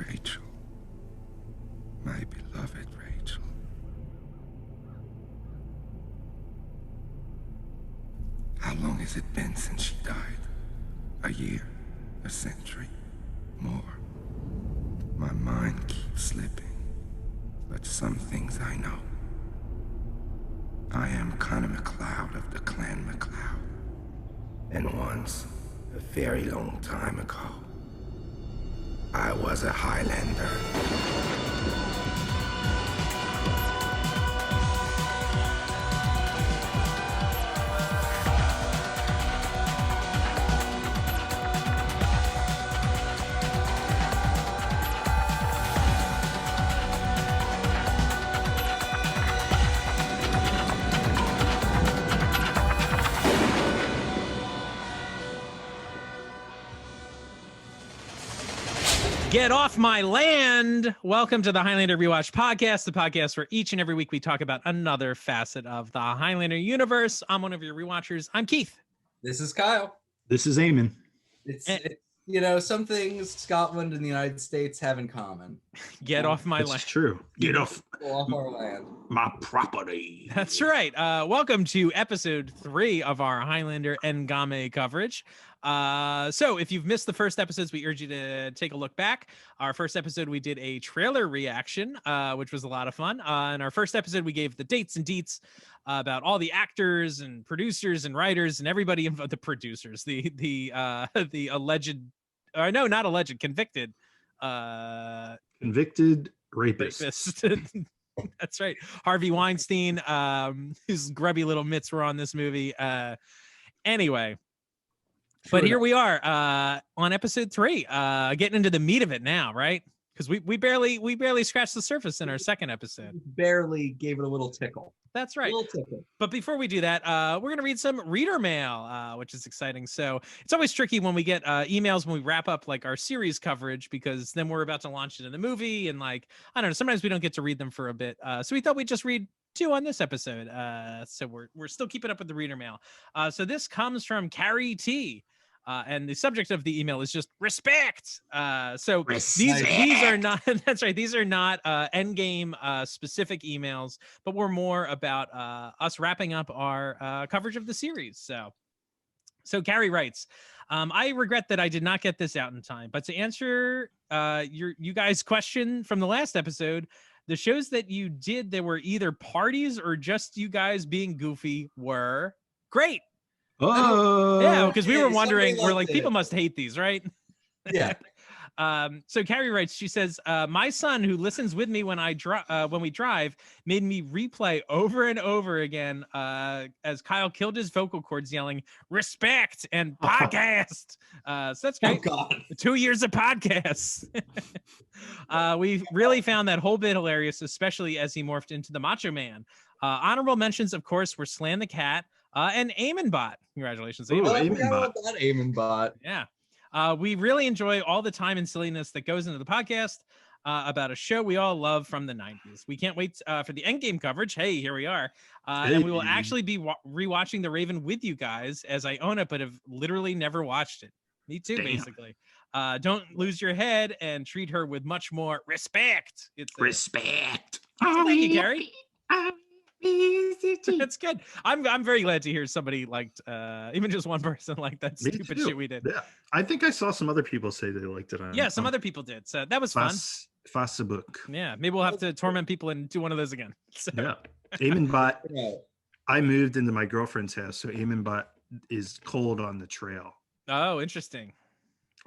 Rachel. My beloved Rachel. How long has it been since she died? A year? A century? More? My mind keeps slipping, but some things I know. I am Connor Mccloud of the clan Mccloud. And once, a very long time ago, I was a Highlander. Get off my land. Welcome to the Highlander Rewatch podcast, the podcast where each and every week we talk about another facet of the Highlander universe. I'm one of your rewatchers. I'm Keith. This is Kyle. This is Eamon. It's some things Scotland and the United States have in common. Get off my land. That's true. Get off our land. my property. That's right. Welcome to episode 3 of our Highlander Endgame coverage. So if you've missed the first episodes, we urge you to take a look back. Our first episode, we did a trailer reaction, which was a lot of fun. In our first episode, we gave the dates and deets about all the actors and producers and writers and everybody involved. The producers, the alleged, or no, not alleged, convicted Rapist. That's right. Harvey Weinstein, whose grubby little mitts were on this movie. Anyway. But here we are on episode 3, getting into the meat of it now, right? Because we barely scratched the surface in our second episode. Barely gave it a little tickle. That's right. A little tickle. But before we do that, we're going to read some reader mail, which is exciting. So it's always tricky when we get emails when we wrap up like our series coverage, because then we're about to launch into the movie. And like, I don't know, sometimes we don't get to read them for a bit. So we thought we'd just read 2 on this episode. So we're still keeping up with the reader mail. So this comes from Carrie T. And the subject of the email is just respect. So these are not, that's right. These are not Endgame specific emails, but we're more about us wrapping up our coverage of the series. So Carrie writes, I regret that I did not get this out in time, but to answer you guys' question from the last episode, the shows that you did that were either parties or just you guys being goofy were great. Oh, yeah, because we were wondering, we're like, people must hate these, right? Yeah. So Carrie writes, she says, my son who listens with me when we drive made me replay over and over again as Kyle killed his vocal cords yelling respect and podcast. So that's great. Oh, God. 2 years of podcasts. We really found that whole bit hilarious, especially as he morphed into the Macho Man. Honorable mentions, of course, were Slan the Cat, and Eamon Bot. Congratulations, Eamon. Eamon Bot. That Eamon Bot. Yeah. We really enjoy all the time and silliness that goes into the podcast about a show we all love from the 90s. We can't wait for the Endgame coverage. Hey, here we are. And we will actually be rewatching The Raven with you guys, as I own it, but have literally never watched it. Me too, basically. Don't lose your head and treat her with much more respect. Respect. Thank you, Gary. That's good. I'm very glad to hear somebody liked even just one person liked that stupid shit we did. Yeah, I think I saw some other people say they liked it. Yeah, some other people did. So that was fun. Facebook. Yeah, maybe we'll have to torment people and do one of those again. So. Yeah, Eamon Bot. I moved into my girlfriend's house, so Eamon Bot is cold on the trail. Oh, interesting.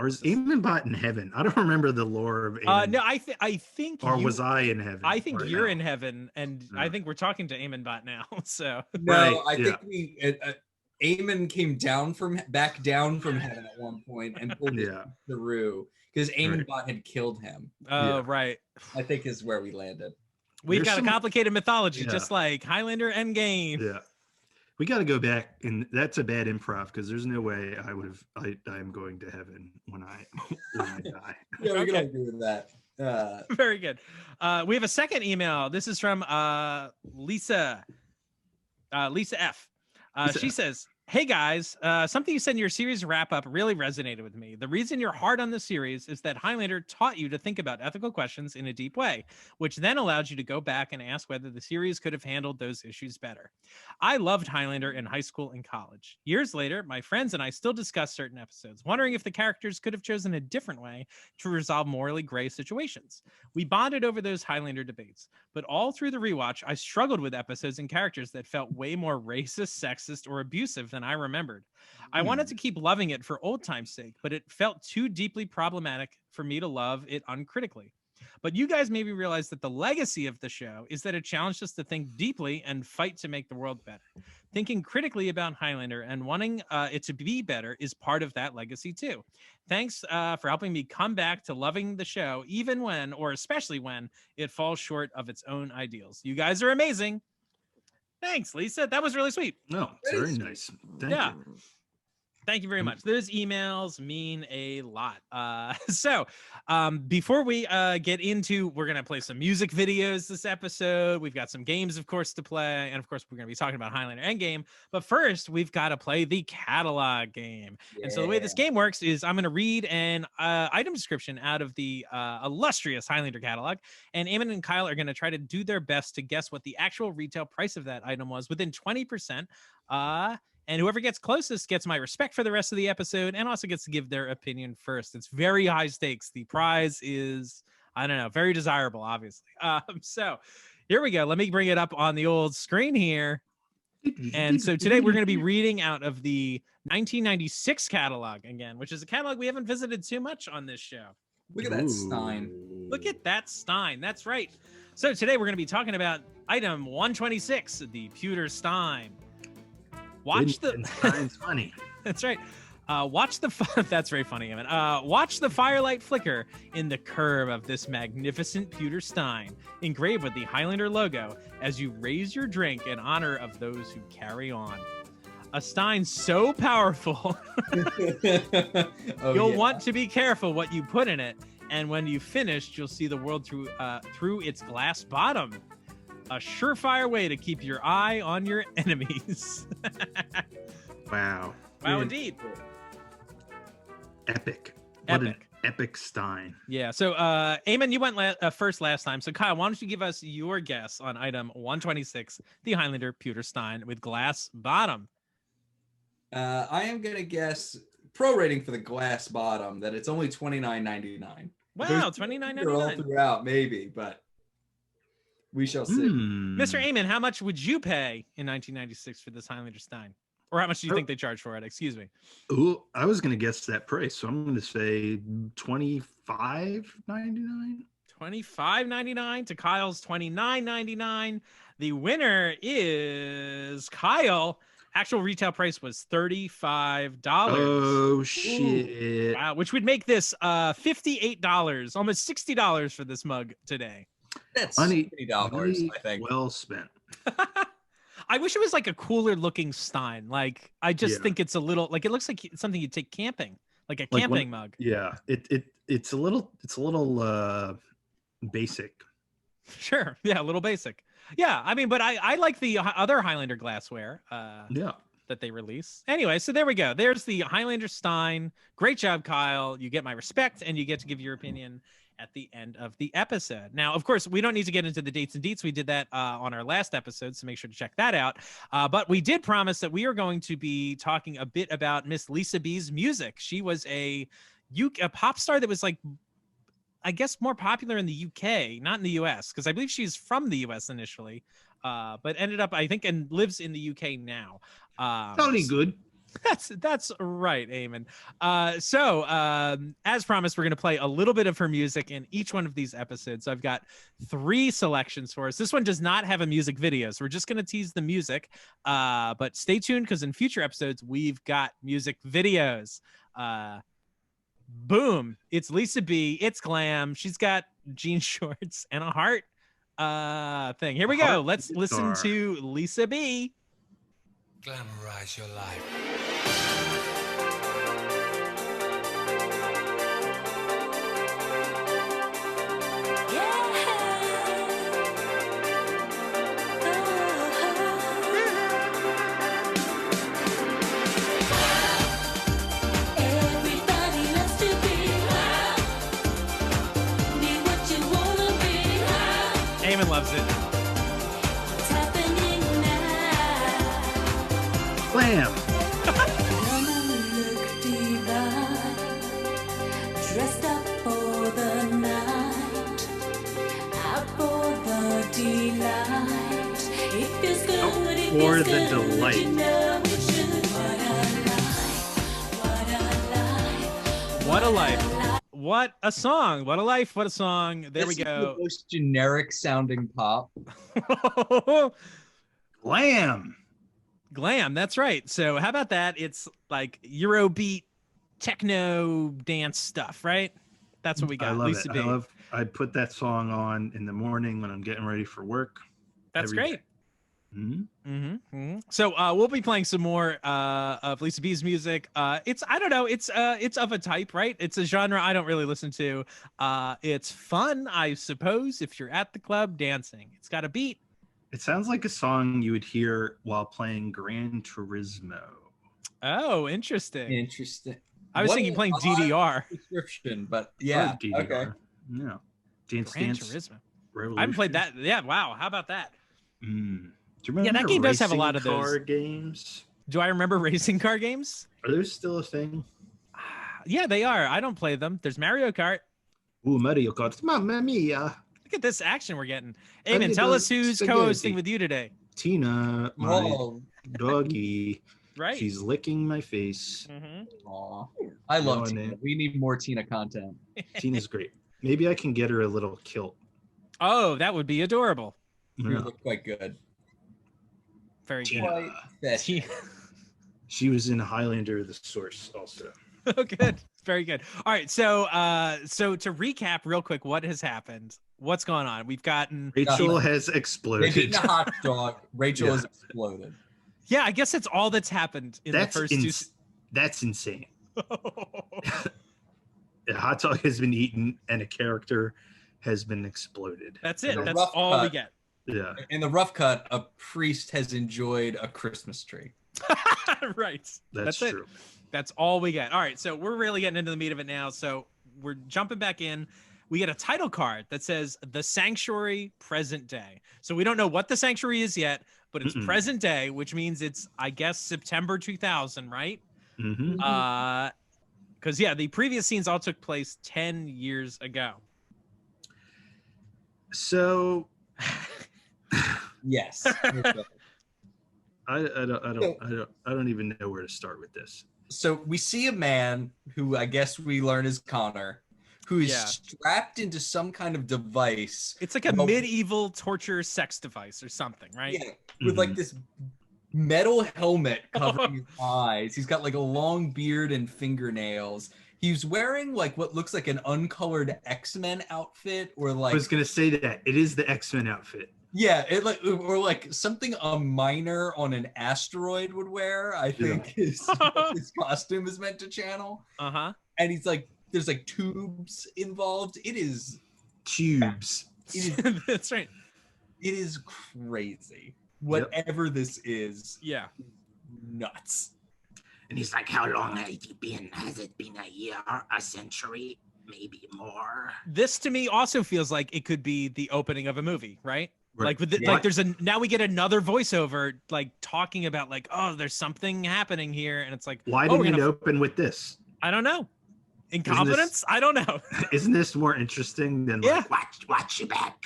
Or is Eamon Bot in heaven? I don't remember the lore of Eamon. No, I think. Or was I in heaven? I think you're in heaven, and I think we're talking to Eamon Bot now. So no, right, I think Eamon came back down from heaven at one point and pulled the Rue because Eamon Bot had killed him. Oh, right. I think is where we landed. We've got a complicated mythology, just like Highlander Endgame. Yeah. We got to go back, and that's a bad improv because there's no way I am going to heaven when I die. Yeah, we're gonna agree with that. Very good. We have a second email. This is from Lisa F. She says, Hey guys, something you said in your series wrap up really resonated with me. The reason you're hard on the series is that Highlander taught you to think about ethical questions in a deep way, which then allowed you to go back and ask whether the series could have handled those issues better. I loved Highlander in high school and college. Years later, my friends and I still discuss certain episodes, wondering if the characters could have chosen a different way to resolve morally gray situations. We bonded over those Highlander debates, but all through the rewatch, I struggled with episodes and characters that felt way more racist, sexist, or abusive than I remembered. I wanted to keep loving it for old time's sake, but it felt too deeply problematic for me to love it uncritically. But you guys made me realize that the legacy of the show is that it challenged us to think deeply and fight to make the world better. Thinking critically about Highlander and wanting it to be better is part of that legacy too. Thanks for helping me come back to loving the show, even when, or especially when, it falls short of its own ideals. You guys are amazing. Thanks, Lisa. That was really sweet. No, it's very nice. Thank you. Thank you very much. Those emails mean a lot. So before we get into, we're going to play some music videos this episode. We've got some games, of course, to play. And of course, we're going to be talking about Highlander Endgame. But first, we've got to play the catalog game. Yeah. And so the way this game works is I'm going to read an item description out of the illustrious Highlander catalog. And Eamon and Kyle are going to try to do their best to guess what the actual retail price of that item was within 20%. And whoever gets closest gets my respect for the rest of the episode and also gets to give their opinion first. It's very high stakes. The prize is, I don't know, very desirable, obviously. So here we go. Let me bring it up on the old screen here. And so today we're going to be reading out of the 1996 catalog again, which is a catalog we haven't visited too much on this show. Look at that Stein. Look at that Stein. That's right. So today we're going to be talking about item 126, the pewter Stein. Watch the Stein's funny. That's right. Watch the that's very funny, Evan. Watch the firelight flicker in the curve of this magnificent pewter Stein, engraved with the Highlander logo, as you raise your drink in honor of those who carry on. A Stein so powerful, you'll want to be careful what you put in it, and when you've finished, you'll see the world through its glass bottom. A surefire way to keep your eye on your enemies. Wow. Wow, indeed. Epic. What an epic Stein. Yeah. So, Eamon, you went first last time. So, Kyle, why don't you give us your guess on item 126, the Highlander pewter Stein with glass bottom? I am going to guess pro rating for the glass bottom that it's only $29.99. Wow, $29.99. All throughout, maybe, but we shall see. Mr. Eamon, how much would you pay in 1996 for this Highlander Stein? Or how much do you think they charge for it? Excuse me. Oh, I was going to guess that price, so I'm going to say $25.99. $25.99 to Kyle's $29.99. The winner is Kyle. Actual retail price was $35. Oh shit! Wow, which would make this $58, almost $60 for this mug today. That's $50, I think. Well spent. I wish it was like a cooler looking Stein. Like I just think it's a little like it looks like something you take camping, like a camping mug. Yeah, it's a little basic. Sure, yeah, a little basic. Yeah, I mean, but I like the other Highlander glassware. That they release. Anyway, so there we go. There's the Highlander Stein. Great job, Kyle. You get my respect, and you get to give your opinion at the end of the episode. Now, of course, we don't need to get into the dates and deets. We did that on our last episode, so make sure to check that out. But we did promise that we are going to be talking a bit about Miss Lisa B's music. She was a pop star that was like, I guess, more popular in the UK, not in the US, because I believe she's from the US initially, but ended up, I think, and lives in the UK now. Totally good. That's right, Eamon. So as promised, we're going to play a little bit of her music in each one of these episodes. So I've got 3 selections for us. This one does not have a music video, so we're just going to tease the music. But stay tuned, because in future episodes, we've got music videos. Boom. It's Lisa B. It's glam. She's got jean shorts and a heart thing. Here we go. Let's listen to Lisa B. Glamorize your life. Eamon loves it. Blam. Dressed up for the night, out for the delight. It feels good, it For feels the good, delight. you know it should. What a life, What a song. What a life. What a song. There we This is go. the most generic sounding pop. Glam. Glam. That's right. So how about that? It's like Eurobeat, techno dance stuff, right? That's what we got. I love Lisa it. B. I put that song on in the morning when I'm getting ready for work. That's every great. day. Mhm. So we'll be playing some more of Lisa B's music. It's I don't know, it's of a type, right? It's a genre I don't really listen to. It's fun, I suppose, if you're at the club dancing. It's got a beat. It sounds like a song you would hear while playing Gran Turismo. Oh, interesting. Interesting. I was What thinking an playing odd DDR. description, but yeah. Or DDR. Okay. Yeah. Dance Gran Dance Turismo. Revolution. I haven't played that. Yeah, wow. How about that? Do you remember that game does have a racing lot of those. car games? Do I remember racing car games? Are those still a thing? Yeah, they are. I don't play them. There's Mario Kart. Ooh, Mario Kart. Mamma mia. Look at this action we're getting. I Eamon, need tell the us who's spaghetti. co-hosting with you today. Tina, my Oh, doggy. Right. She's licking my face. aw. I love No, Tina. Nate. We need more Tina content. Tina's great. Maybe I can get her a little kilt. Oh, that would be adorable. You Yeah. look quite good. Very good. Tina. Fashion. She was in Highlander, the source, also. Oh, good. Very good. All right. So to recap real quick, what has happened? What's going on? We've gotten. Rachel has They've exploded. eaten a hot dog. Rachel Yeah. has exploded. Yeah, I guess that's all that's happened in That's the first That's insane. two. A hot dog has been eaten and a character has been exploded. That's it. The That's rough all we cut. get. Yeah. In the rough cut, a priest has enjoyed a Christmas tree. Right. That's it. true. That's all we get. All right. So we're really getting into the meat of it now. So we're jumping back in. We get a title card that says The Sanctuary Present Day. So we don't know what The Sanctuary is yet, but it's present day, which means it's, I guess, September 2000, right? Mm-hmm. Because, yeah, the previous scenes all took place 10 years ago. So Yes. I don't even know where to start with this. So we see a man who I guess we learn is Connor, who is Yeah. strapped into some kind of device. It's like a Well- medieval torture sex device or something, right? Yeah, with like this metal helmet covering his eyes. He's got like a long beard and fingernails. He's wearing like what looks like an uncolored X-Men outfit, or I like was gonna say that it is the X-Men outfit. yeah, it like or like something a miner on an asteroid would wear. I think is what his costume is meant to channel. Uh-huh. And he's like, there's like tubes involved. It is Tubes. That's right. it is crazy. Whatever this is, Yeah. nuts. And he's like, how long has it been? Has it been a year, a century, maybe more? This to me also feels like it could be the opening of a movie, right? Right. Like with the, Yeah. like there's a now we get another voiceover like talking about like, oh, there's something happening here, and it's like, Why oh, we're didn't it gonna open with this? I don't know. Incompetence? I don't know. Isn't this more interesting than Yeah. like, Watch your back.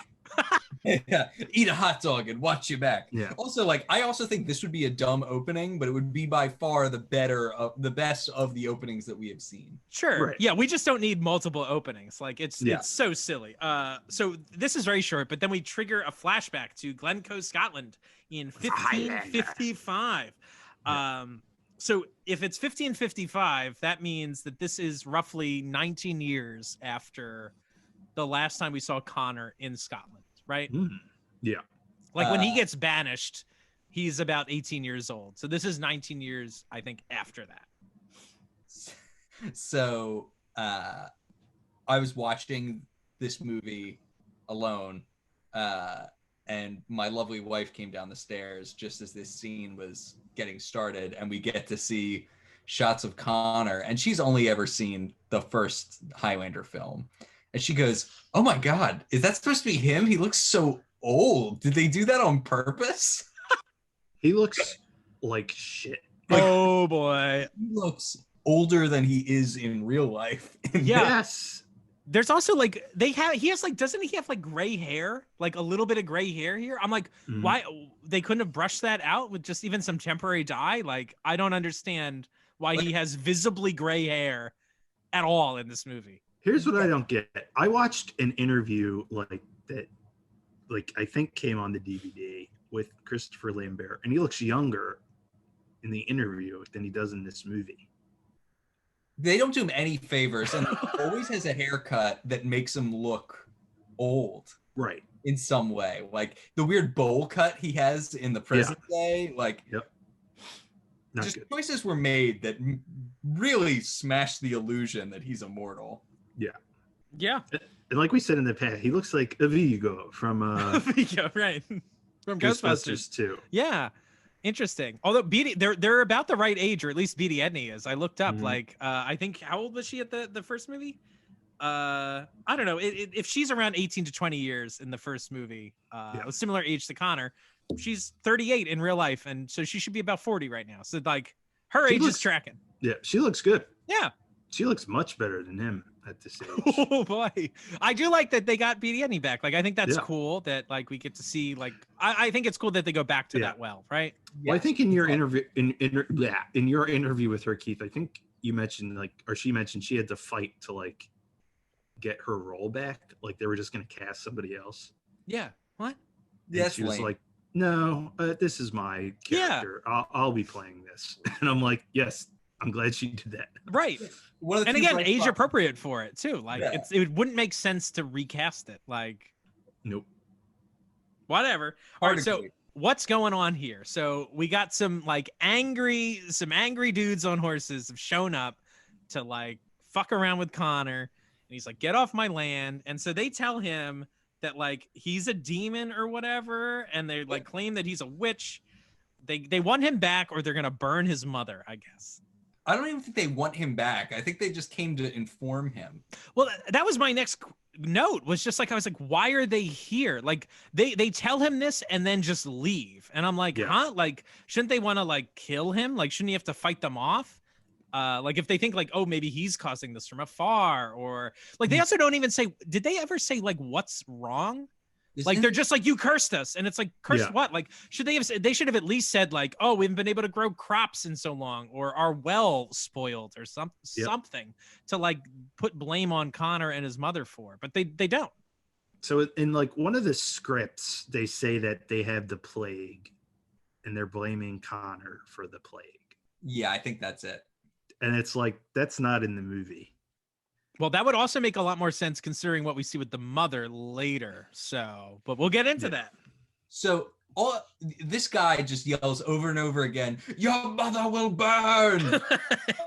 Yeah, eat a hot dog and watch your back. Yeah. Also, like I also think this would be a dumb opening, but it would be by far the best of the openings that we have seen. Sure. Right. Yeah, we just don't need multiple openings. Like it's Yeah. so silly. So this is very short, but then we trigger a flashback to Glencoe, Scotland in Highlander. 1555. So if it's 1555, that means that this is roughly 19 years after the last time we saw Connor in Scotland, right? Yeah. Like when he gets banished, he's about 18 years old. So this is 19 years, I think, after that. So I was watching this movie alone, and my lovely wife came down the stairs just as this scene was getting started, and we get to see shots of Connor, and she's only ever seen the first Highlander film. And she goes, "Oh my God, is that supposed to be him? He looks so old. Did they do that on purpose? He looks like shit. Oh boy. He looks older than he is in real life. Yeah. Yes. There's also like he has like, doesn't he have like gray hair, like a little bit of gray hair here? I'm like, why they couldn't have brushed that out with just even some temporary dye? Like, I don't understand why he has visibly gray hair at all in this movie. Here's what I don't get. I watched an interview like that, like I think came on the DVD with Christopher Lambert, and he looks younger in the interview than he does in this movie. They don't do him any favors, and he always has a haircut that makes him look old. Right. In some way. Like the weird bowl cut he has in the present day. Like, yep. Not just good. choices were made that really smashed the illusion that he's immortal. Yeah. Yeah. And like we said in the past, he looks like a Vigo from Vigo, right. From Ghostbusters 2. Yeah. Interesting. Although Beatie, they're about the right age, or at least Beatie Edney is. I looked up, like, I think, how old was she at the first movie? I don't know. If she's around 18 to 20 years in the first movie, a similar age to Connor, she's 38 in real life, and so she should be about 40 right now. So like, her age is tracking. Yeah, she looks good. Yeah. She looks much better than him at this age. Oh boy, I do like that they got Beatie Edney back. Like, I think that's cool that like we get to see, like, I think it's cool that they go back to that well, right? Well, I think in your interview in your interview with her, Keith, I think you mentioned she mentioned she had to fight to like get her role back. Like they were just going to cast somebody else. Yeah. What? Yeah. She was like, no, this is my character. I'll be playing this. And I'm like, yes, I'm glad she did that. Right. And again, age appropriate for it too. Like it wouldn't make sense to recast it. Like, nope. Whatever. All right. So what's going on here? So we got some angry dudes on horses have shown up to like fuck around with Connor, and he's like, get off my land. And so they tell him that like he's a demon or whatever, and they like claim that he's a witch. They want him back, or they're gonna burn his mother, I guess. I don't even think they want him back. I think they just came to inform him. Well, that was my next note, was just like, I was like, why are they here? Like they tell him this and then just leave. And I'm like, huh? Like, shouldn't they want to like kill him? Like, shouldn't he have to fight them off? Like if they think like, oh, maybe he's causing this from afar, or like they also don't even say, did they ever say like what's wrong? Like they're just like, you cursed us, and it's like, cursed what? Like, should they have said, they should have at least said like, oh, we haven't been able to grow crops in so long, or our well spoiled, or something to like put blame on Connor and his mother for, but they don't. So in like one of the scripts, they say that they have the plague and they're blaming Connor for the plague. Yeah, I think that's it. And it's like, that's not in the movie. Well, that would also make a lot more sense considering what we see with the mother later. So, but we'll get into that. So this guy just yells over and over again, your mother will burn.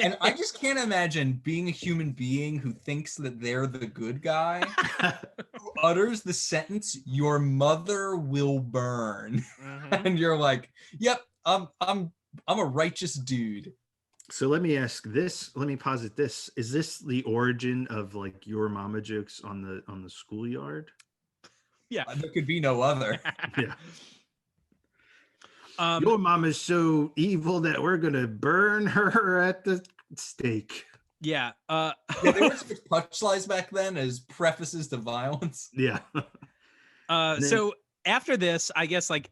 And I just can't imagine being a human being who thinks that they're the good guy, who utters the sentence, your mother will burn. And you're like, yep, I'm a righteous dude. So let me ask this. Let me posit this: is this the origin of like your mama jokes on the schoolyard? Yeah, there could be no other. Yeah. Your mama's so evil that we're gonna burn her at the stake. Yeah. Yeah, they were such punchlines back then as prefaces to violence. Yeah. So after this, I guess like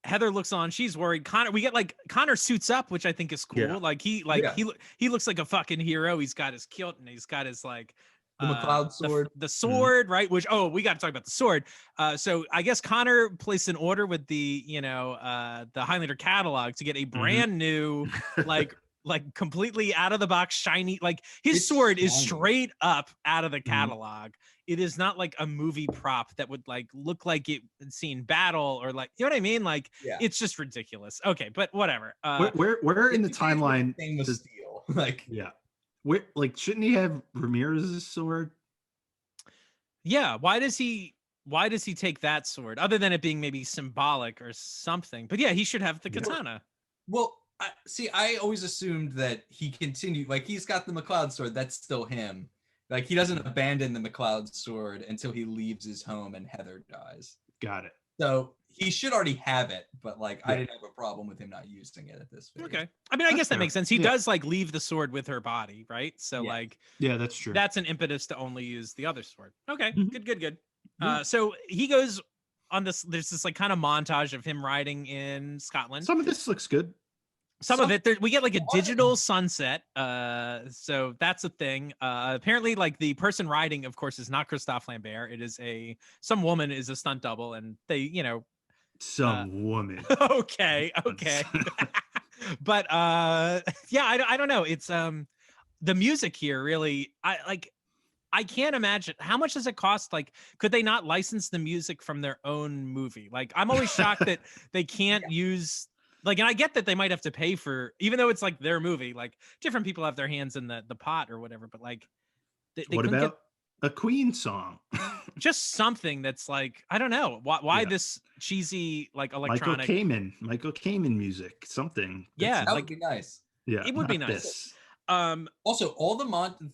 Heather looks on, she's worried. Connor suits up, which I think is cool. Yeah. He looks like a fucking hero. He's got his kilt and he's got his like the Mccloud sword. The sword, right? Which we got to talk about the sword. So I guess Connor placed an order with the the Highlander catalog to get a brand new like completely out of the box shiny, like his sword is straight up out of the catalog. It is not like a movie prop that would like look like it seen battle, or like, you know what I mean? Like it's just ridiculous. Okay, but whatever. Where in the timeline does steel? Like where, like, shouldn't he have Ramirez's sword? Yeah, why does he take that sword other than it being maybe symbolic or something? But yeah, he should have the katana. Well, I always assumed that he continued, like, he's got the Mccloud sword, that's still him. Like, he doesn't abandon the Mccloud sword until he leaves his home and Heather dies. Got it. So he should already have it, but like I didn't have a problem with him not using it at this phase. Okay. I mean, I guess that fair. makes sense. He Yeah. does like leave the sword with her body, right? So Yeah. like Yeah, that's true. that's an impetus to only use the other sword. Okay, Mhm. good. Yeah. So he goes on this. There's this like kind of montage of him riding in Scotland. Some of this looks good. Some of it, we get like a Some- digital sunset. So that's a thing. Apparently, like the person riding, of course, is not Christophe Lambert. It is some woman is a stunt double, and they, Some woman. okay. But yeah, I don't know. It's the music here really. I can't imagine how much does it cost. Like, could they not license the music from their own movie? Like, I'm always shocked that they can't use. Like, and I get that they might have to pay for, even though it's like their movie. Like, different people have their hands in the pot or whatever. But like, they What couldn't about a Queen song? just something that's like, I don't know why Yeah. this cheesy like electronic. Michael Kamen music, something. Yeah, That like would be nice. Yeah, it would be not nice. this. Also, all the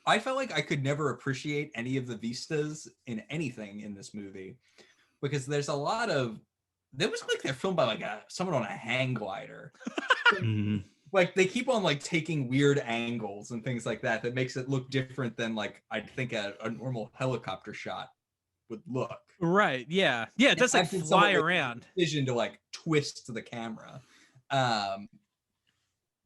I felt like I could never appreciate any of the vistas in anything in this movie because there's a lot of. They was like they're filmed by like someone on a hang glider. Mhm. Like they keep on like taking weird angles and things like that makes it look different than like I'd think a normal helicopter shot would look. Right. Yeah. Yeah. It does like Acting fly somewhat like around. Vision to like twist the camera.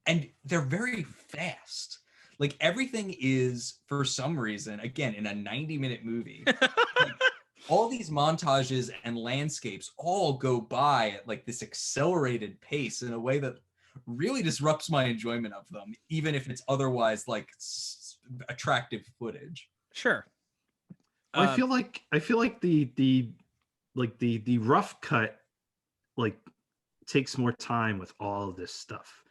And they're very fast. Like everything is for some reason, again, in a 90-minute movie. Like, all these montages and landscapes all go by at like this accelerated pace in a way that really disrupts my enjoyment of them, even if it's otherwise like attractive footage. Sure. I feel like the rough cut like takes more time with all of this stuff.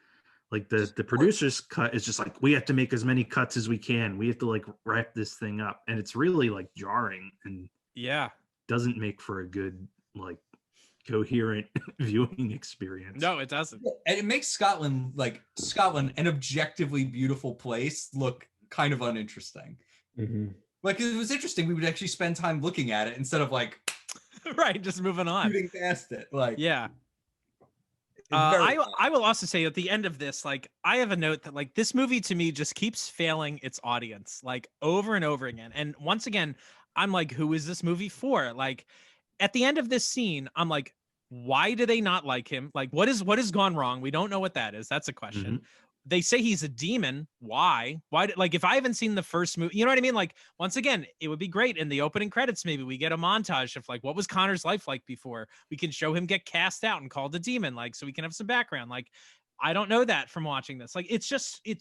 Like the producer's cut is just like we have to make as many cuts as we can. We have to like wrap this thing up, and it's really like jarring and Yeah. doesn't make for a good like coherent viewing experience. No, it doesn't. And it makes Scotland, an objectively beautiful place, look kind of uninteresting. Mhm. Like if it was interesting, we would actually spend time looking at it instead of like Right. Just moving on. shooting past it. Like Yeah. it's very I will also say at the end of this, like I have a note that like this movie to me just keeps failing its audience like over and over again. And once again, I'm like, who is this movie for? Like at the end of this scene, I'm like, why do they not like him? Like what has gone wrong? We don't know what that is. That's a question. They say he's a demon. Why? Like if I haven't seen the first movie, you know what I mean? Like once again, it would be great in the opening credits. Maybe we get a montage of like, what was Connor's life like before? We can show him get cast out and called a demon. Like, so we can have some background. Like, I don't know that from watching this. Like, it's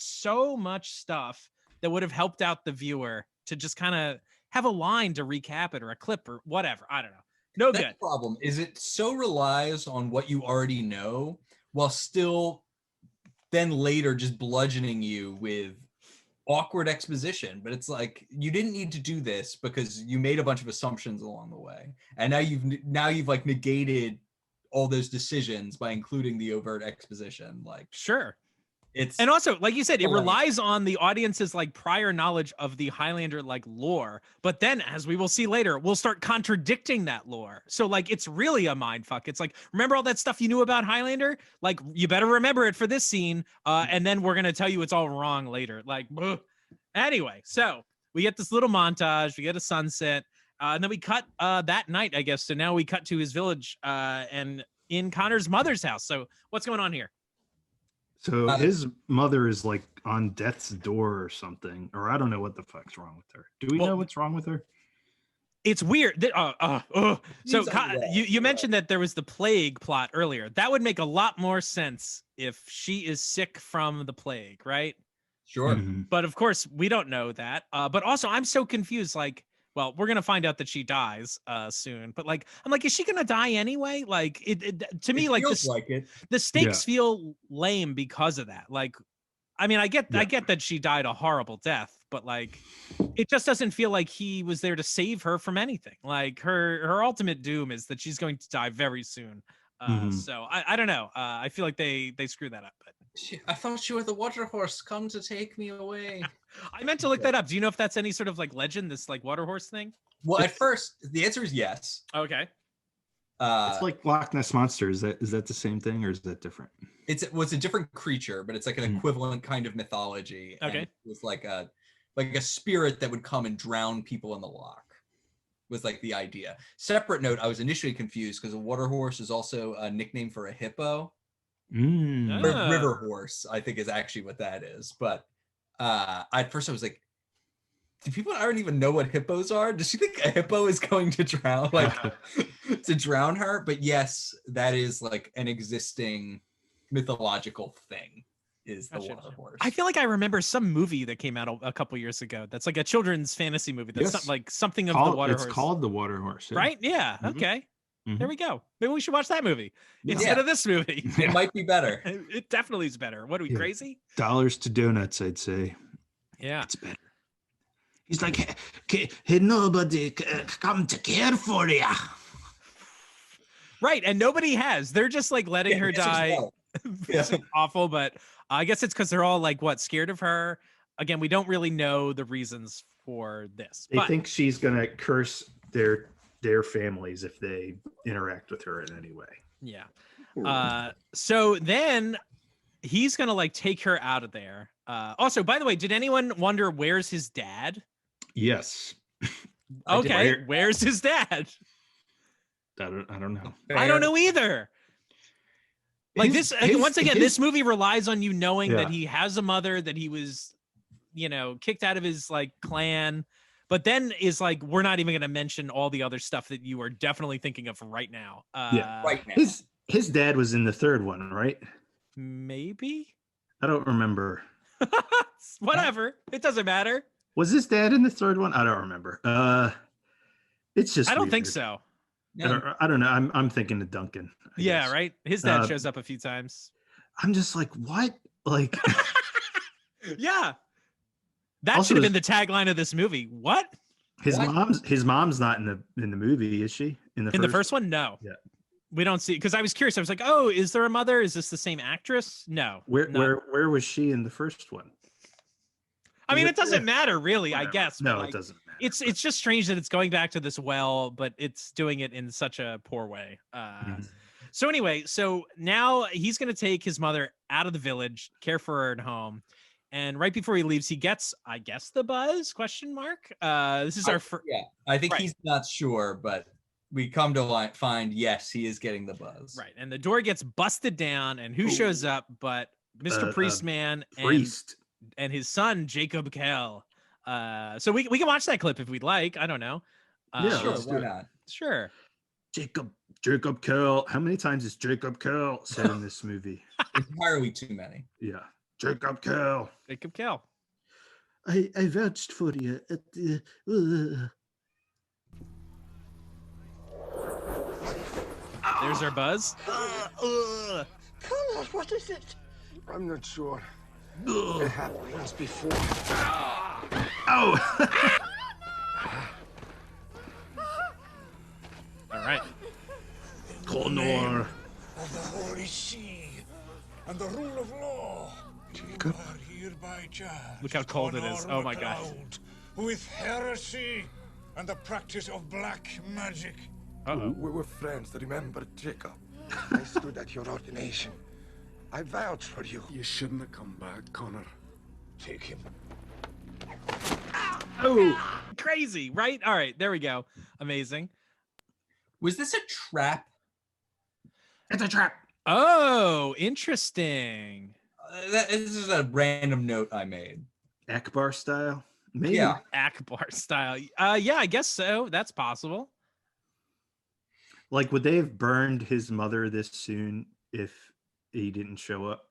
so much stuff that would have helped out the viewer to just kind of have a line to recap it or a clip or whatever. I don't know. No That's good. the problem is it so relies on what you already know while still then later just bludgeoning you with awkward exposition. But it's like you didn't need to do this because you made a bunch of assumptions along the way, and now you've like negated all those decisions by including the overt exposition. Like Sure. and also, like you said, it Right. relies on the audience's like prior knowledge of the Highlander like lore. But then, as we will see later, we'll start contradicting that lore. So like, it's really a mind fuck. It's like, remember all that stuff you knew about Highlander? Like, you better remember it for this scene, and then we're gonna tell you it's all wrong later. Like, ugh. Anyway, so we get this little montage. We get a sunset, and then we cut that night, I guess. So now we cut to his village and in Connor's mother's house. So what's going on here? So his mother is like on death's door or something, or I don't know what the fuck's wrong with her. Do we know what's wrong with her? It's weird. So She's unwell, you mentioned that there was the plague plot earlier. That would make a lot more sense if she is sick from the plague, right? sure. Mhm. But of course, we don't know that. But also, I'm so confused. Like, well, we're gonna find out that she dies soon. But like, I'm like, is she gonna die anyway? Like, to me, It like feels this, like it. the stakes feel lame because of that. Like, I mean, I get that she died a horrible death, but like, it just doesn't feel like he was there to save her from anything. Like her ultimate doom is that she's going to die very soon. So I don't know. I feel like they screwed that up. But I thought you were the water horse. Come to take me away. I meant to look that up. Do you know if that's any sort of like legend? This like water horse thing? Well, at first, the answer is yes. Okay. It's like Loch Ness Monster. Is that the same thing or is that different? It's a different creature, but it's like an equivalent kind of mythology. Okay. And it was like a spirit that would come and drown people in the loch. Was like the idea. Separate note, I was initially confused because a water horse is also a nickname for a hippo. River horse, I think, is actually what that is. But at first I was like, do people aren't even know what hippos are? Does she think a hippo is going to drown, like to drown her? But yes, that is like an existing mythological thing. Is the water horse. I feel like I remember some movie that came out a couple years ago. That's like a children's fantasy movie. That's like something of the water horse. It's called The Water Horse. Yeah. Right? Yeah. Okay. There we go. Maybe we should watch that movie instead of this movie. It might be better. It definitely is better. What are we, crazy? Dollars to donuts, I'd say. Yeah. It's better. He's like, hey, nobody come to care for you. Right. And nobody has. They're just like letting her die. It's awful, but I guess it's because they're all like, scared of her. Again, we don't really know the reasons for this. They think she's going to curse their families if they interact with her in any way. Yeah. So then he's going to like take her out of there. Also, by the way, did anyone wonder where's his dad? Yes. Okay. Where's his dad? I don't know. I don't know either. Like once again, this movie relies on you knowing that he has a mother, that he was, kicked out of his like clan, but then is like, we're not even going to mention all the other stuff that you are definitely thinking of right now. Right now. His dad was in the third one, right? Maybe. I don't remember. Whatever. It doesn't matter. Was his dad in the third one? I don't remember. It's just I don't weird. think so. I don't know. I'm thinking of Duncan. I guess. Right. His dad shows up a few times. I'm just like, what? Like, yeah. That Also, should have been the tagline of this movie. What? His mom's not in the movie, is she? In the first one? No. Yeah. We don't see, because I was curious. I was like, oh, is there a mother? Is this the same actress? No. Where was she in the first one? I mean, it doesn't matter really, I guess. No, it doesn't matter. It's just strange that it's going back to this well, but it's doing it in such a poor way. So anyway, so now he's going to take his mother out of the village, care for her at home. And right before he leaves, he gets, I guess, the buzz, ? This is our first. Yeah, I think he's not sure, but we come to find, yes, he is getting the buzz. Right. And the door gets busted down, and who shows up but Mr. Priestman and his son, Jacob Kell. So we can watch that clip if we'd like. I don't know. Sure, why not? Sure. Jacob Kell. How many times is Jacob Kell said in this movie? Entirely too many. Yeah. Jacob Kell. Jacob Kell. I vouched for you. There's our buzz. Connor, what is it? I'm not sure. It happened once before. Oh! All right. Connor. Of the Holy See and the rule of law. Jacob? You are hereby charged, Look how cold it is. Oh my gosh. Mccloud, with heresy and the practice of black magic. Uh-oh. We were friends, remember, Jacob? I stood at your ordination. I vouched for you. You shouldn't have come back, Connor. Take him. Oh, crazy, right? All right, there we go. Amazing. Was this a trap? It's a trap. Oh, interesting. This is a random note I made. Akbar style? Maybe. Yeah. Akbar style. Yeah, I guess so. That's possible. Like, would they have burned his mother this soon if he didn't show up?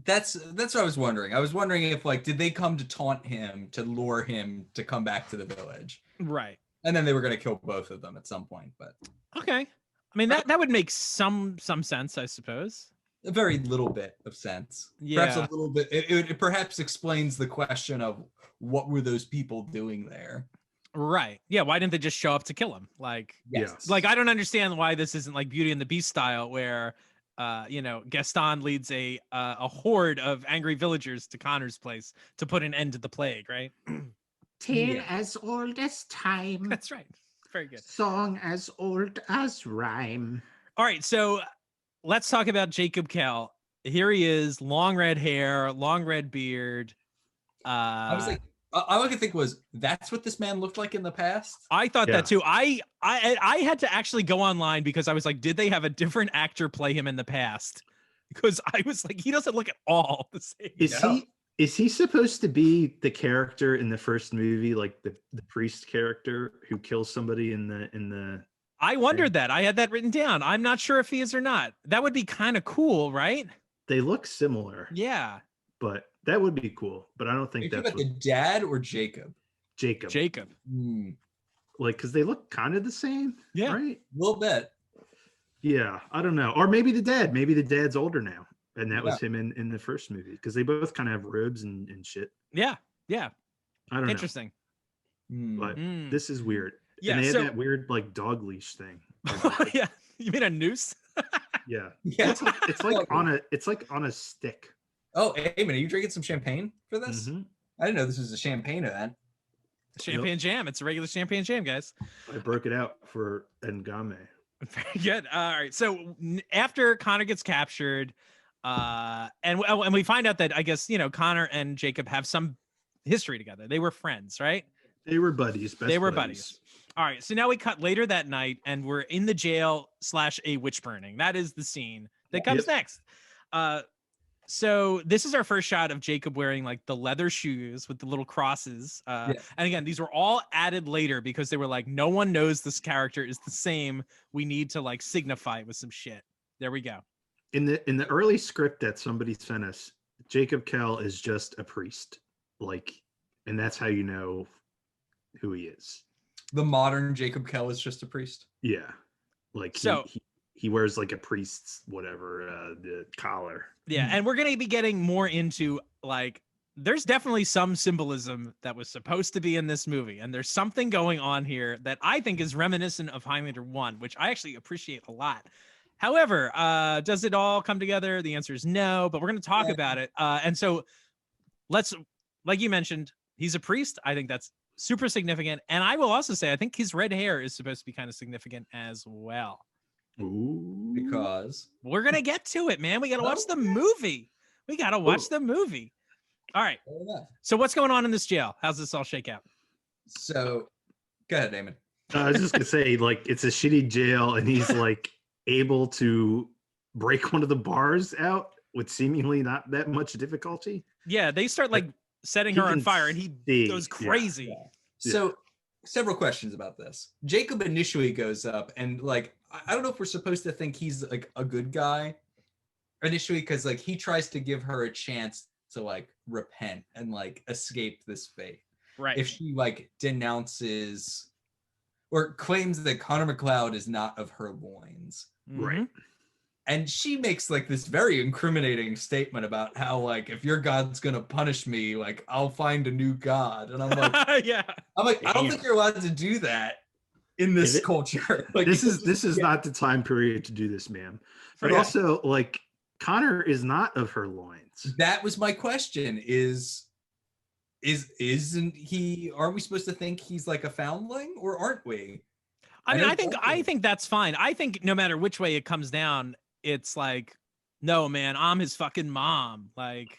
That's what I was wondering. I was wondering if, like, did they come to taunt him, to lure him to come back to the village? Right. And then they were going to kill both of them at some point, but Okay. I mean, that would make some sense, I suppose. a very little bit of sense. Yeah. Perhaps a little bit. It perhaps explains the question of what were those people doing there? Right. Yeah. Why didn't they just show up to kill him? Like, Yes. like I don't understand why this isn't like Beauty and the Beast style, where Gaston leads a horde of angry villagers to Connor's place to put an end to the plague. Right. Tale as old as time. That's right. Very good. Song as old as rhyme. All right, so let's talk about Jacob Kell. Here he is, long red hair, long red beard. I was like, all I could think was, that's what this man looked like in the past. I thought Yeah. that too. I had to actually go online because I was like, did they have a different actor play him in the past? Because I was like, he doesn't look at all the same. Is he supposed to be the character in the first movie, like the priest character who kills somebody in the I wondered that. I had that written down. I'm not sure if he is or not. That would be kind of cool, right? They look similar, Yeah. but that would be cool. But I don't Are you think talking that's about the dad or Jacob? Jacob. Jacob. Like, because they look kind of the same. Yeah. Right. A little bit. Yeah, I don't know. Or maybe the dad. Maybe the dad's older now, and that was him in the first movie, because they both kind of have ribs and shit. Yeah. Yeah. I don't know. Interesting. But Mm. this is weird. Yeah. And they had So, that weird like dog leash thing. yeah. You mean a noose? Yeah. Yeah. It's like on a stick. Oh, Eamon, are you drinking some champagne for this? Mhm. I didn't know this was a champagne event. Champagne jam. It's a regular champagne jam, guys. I broke it out for Endgame. Very good. All right. So after Connor gets captured, and we find out that I guess Connor and Jacob have some history together. They were friends, right? They were buddies. They were buddies. All right. So now we cut later that night, and we're in the jail / a witch burning. That is the scene that comes next. So this is our first shot of Jacob wearing like the leather shoes with the little crosses. And again, these were all added later because they were like, no one knows this character is the same. We need to like signify it with some shit. There we go. In the early script that somebody sent us, Jacob Kell is just a priest. Like, and that's how you know who he is. The modern Jacob Kell is just a priest. Yeah. Like he wears like a priest's whatever, the collar. Yeah, and we're going to be getting more into like there's definitely some symbolism that was supposed to be in this movie, and there's something going on here that I think is reminiscent of Highlander 1, which I actually appreciate a lot. However, does it all come together? The answer is no, but we're going to talk about it. And so let's, like you mentioned, he's a priest. I think that's super significant. And I will also say, I think his red hair is supposed to be kind of significant as well. Ooh. Because we're going to get to it, man. We got to watch the movie. We got to watch the movie. All right. So what's going on in this jail? How's this all shake out? So go ahead, Damon. I was just gonna say, like, it's a shitty jail, and he's like able to break one of the bars out with seemingly not that much difficulty. Yeah, they start like setting her on fire, and he goes crazy. Yeah. So several questions about this. Jacob initially goes up, and like I don't know if we're supposed to think he's like a good guy initially, because like he tries to give her a chance to like repent and like escape this fate. Right. If she like denounces or claims that Connor Mccloud is not of her loins. Right. And she makes like this very incriminating statement about how like if your God's gonna punish me, like I'll find a new God. And I'm like, yeah. I'm like, I don't think you're allowed to do that in this culture. Like this is not the time period to do this, ma'am. But also, like, Connor is not of her loins. That was my question. Isn't he? Are we supposed to think he's like a foundling, or aren't we? I mean, I think that's fine. I think no matter which way it comes down, it's like, no, man, I'm his fucking mom. Like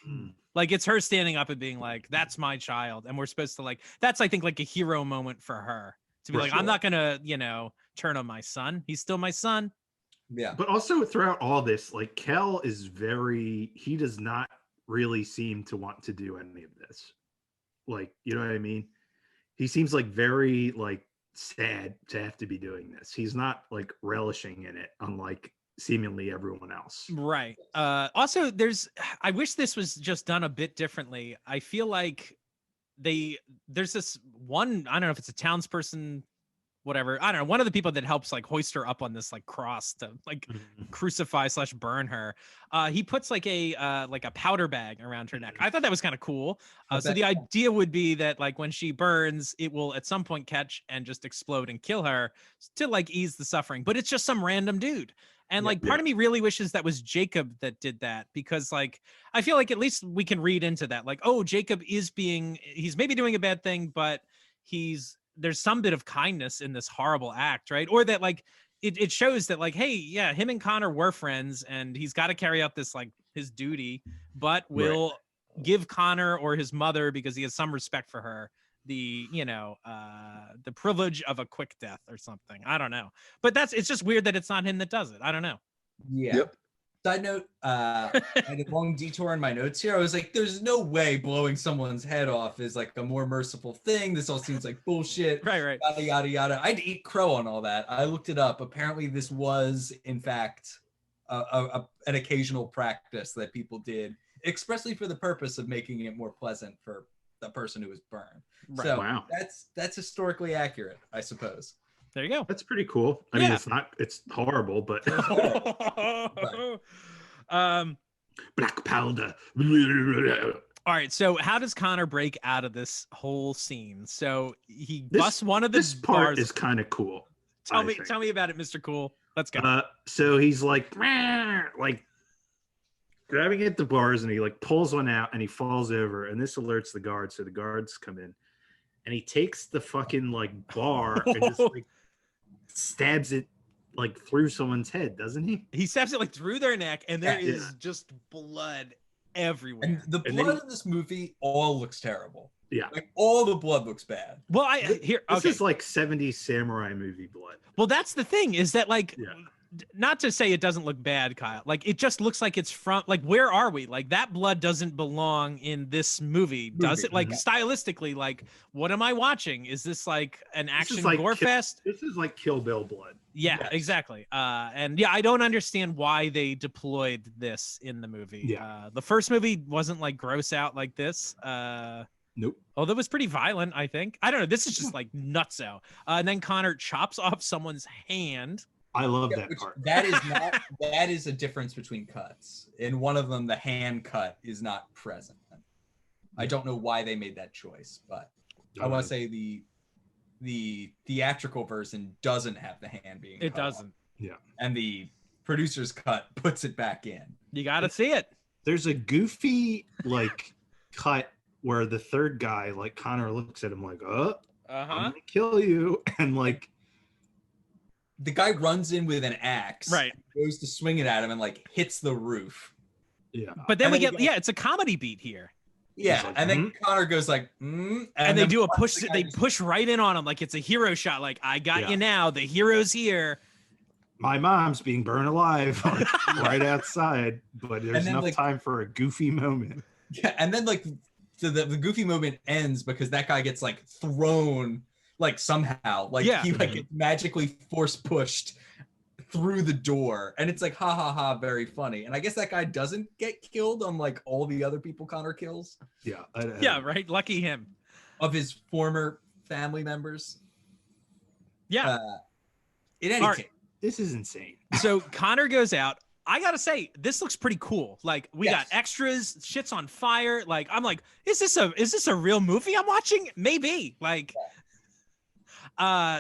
it's her standing up and being like, that's my child. And we're supposed to like, that's, I think, like a hero moment for her to be like, I'm not going to, turn on my son. He's still my son. Yeah. But also throughout all this, like, Kell is he does not really seem to want to do any of this. Like, you know what I mean? He seems like very like sad to have to be doing this. He's not like relishing in it, unlike seemingly everyone else. Right. Also, I wish this was just done a bit differently. I feel like there's this one, I don't know if it's a townsperson, whatever, I don't know, one of the people that helps like hoist her up on this like cross to like crucify / burn her. He puts like a powder bag around her neck. I thought that was kind of cool. So the idea would be that like when she burns, it will at some point catch and just explode and kill her to like ease the suffering. But it's just some random dude. And like part of me really wishes that was Jacob that did that, because like I feel like at least we can read into that, like, oh, Jacob he's maybe doing a bad thing, but he's there's some bit of kindness in this horrible act, right? Or that like it shows that like, hey, yeah, him and Connor were friends and he's got to carry out this like his duty, but will give Connor or his mother, because he has some respect for her, the the privilege of a quick death or something. I don't know, but it's just weird that it's not him that does it. I don't know. Yeah. Yep. Side note, I had a long detour in my notes here. I was like, there's no way blowing someone's head off is like a more merciful thing. This all seems like bullshit. Right. Yada, yada, yada. I'd eat crow on all that. I looked it up. Apparently this was, in fact, an occasional practice that people did expressly for the purpose of making it more pleasant for the person who was burned. Right. So Wow. that's historically accurate, I suppose. There you go. That's pretty cool. I mean, it's horrible, but black powder. All right, so how does Connor break out of this whole scene? So he busts one of the this part bars. is kind of cool. Tell me about it, Mr. Cool. Let's go. So he's like grabbing at the bars, and he like pulls one out, and he falls over, and this alerts the guards. So the guards come in, and he takes the fucking like bar and just like stabs it like through someone's head, doesn't he? He stabs it like through their neck, and there is just blood everywhere. And the blood in this movie all looks terrible. Yeah, like all the blood looks bad. Well, this is like 70s samurai movie blood. Well, that's the thing, is that like, not to say it doesn't look bad, Kyle. Like it just looks like it's from like, where are we? Like that blood doesn't belong in this movie, does it? Like stylistically, like what am I watching? Is this like an action gore fest? This is like Kill Bill blood. Yeah, exactly. And yeah, I don't understand why they deployed this in the movie. Yeah. The first movie wasn't like gross out like this. Nope. Although it was pretty violent, I think. I don't know. This is just like nutso. And then Connor chops off someone's hand. I love that part. That is a difference between cuts. In one of them, the hand cut is not present. I don't know why they made that choice, but I want to say the theatrical version doesn't have the hand being It cut doesn't. off. Yeah. And the producer's cut puts it back in. You got to see it. There's a goofy like cut where the third guy, like Connor, looks at him like, I'm gonna kill you, and like the guy runs in with an axe, right? Goes to swing it at him and like hits the roof. Yeah. But then it's a comedy beat here. Yeah, like, and then Connor goes like, and they do a push. They push right in on him like it's a hero shot. Like I got you now. The hero's here. My mom's being burned alive right outside, but there's enough like, time for a goofy moment. Yeah, and then like the goofy moment ends because that guy gets like thrown like somehow like he like gets magically force pushed through the door, and it's like ha ha ha, very funny. And I guess that guy doesn't get killed on like all the other people Connor kills. Yeah, right. Lucky him. Of his former family members. Yeah. In any case, this is insane. So Connor goes out. I gotta say, this looks pretty cool. Like we got extras, shit's on fire. Like I'm like, is this a real movie I'm watching? Maybe. Like,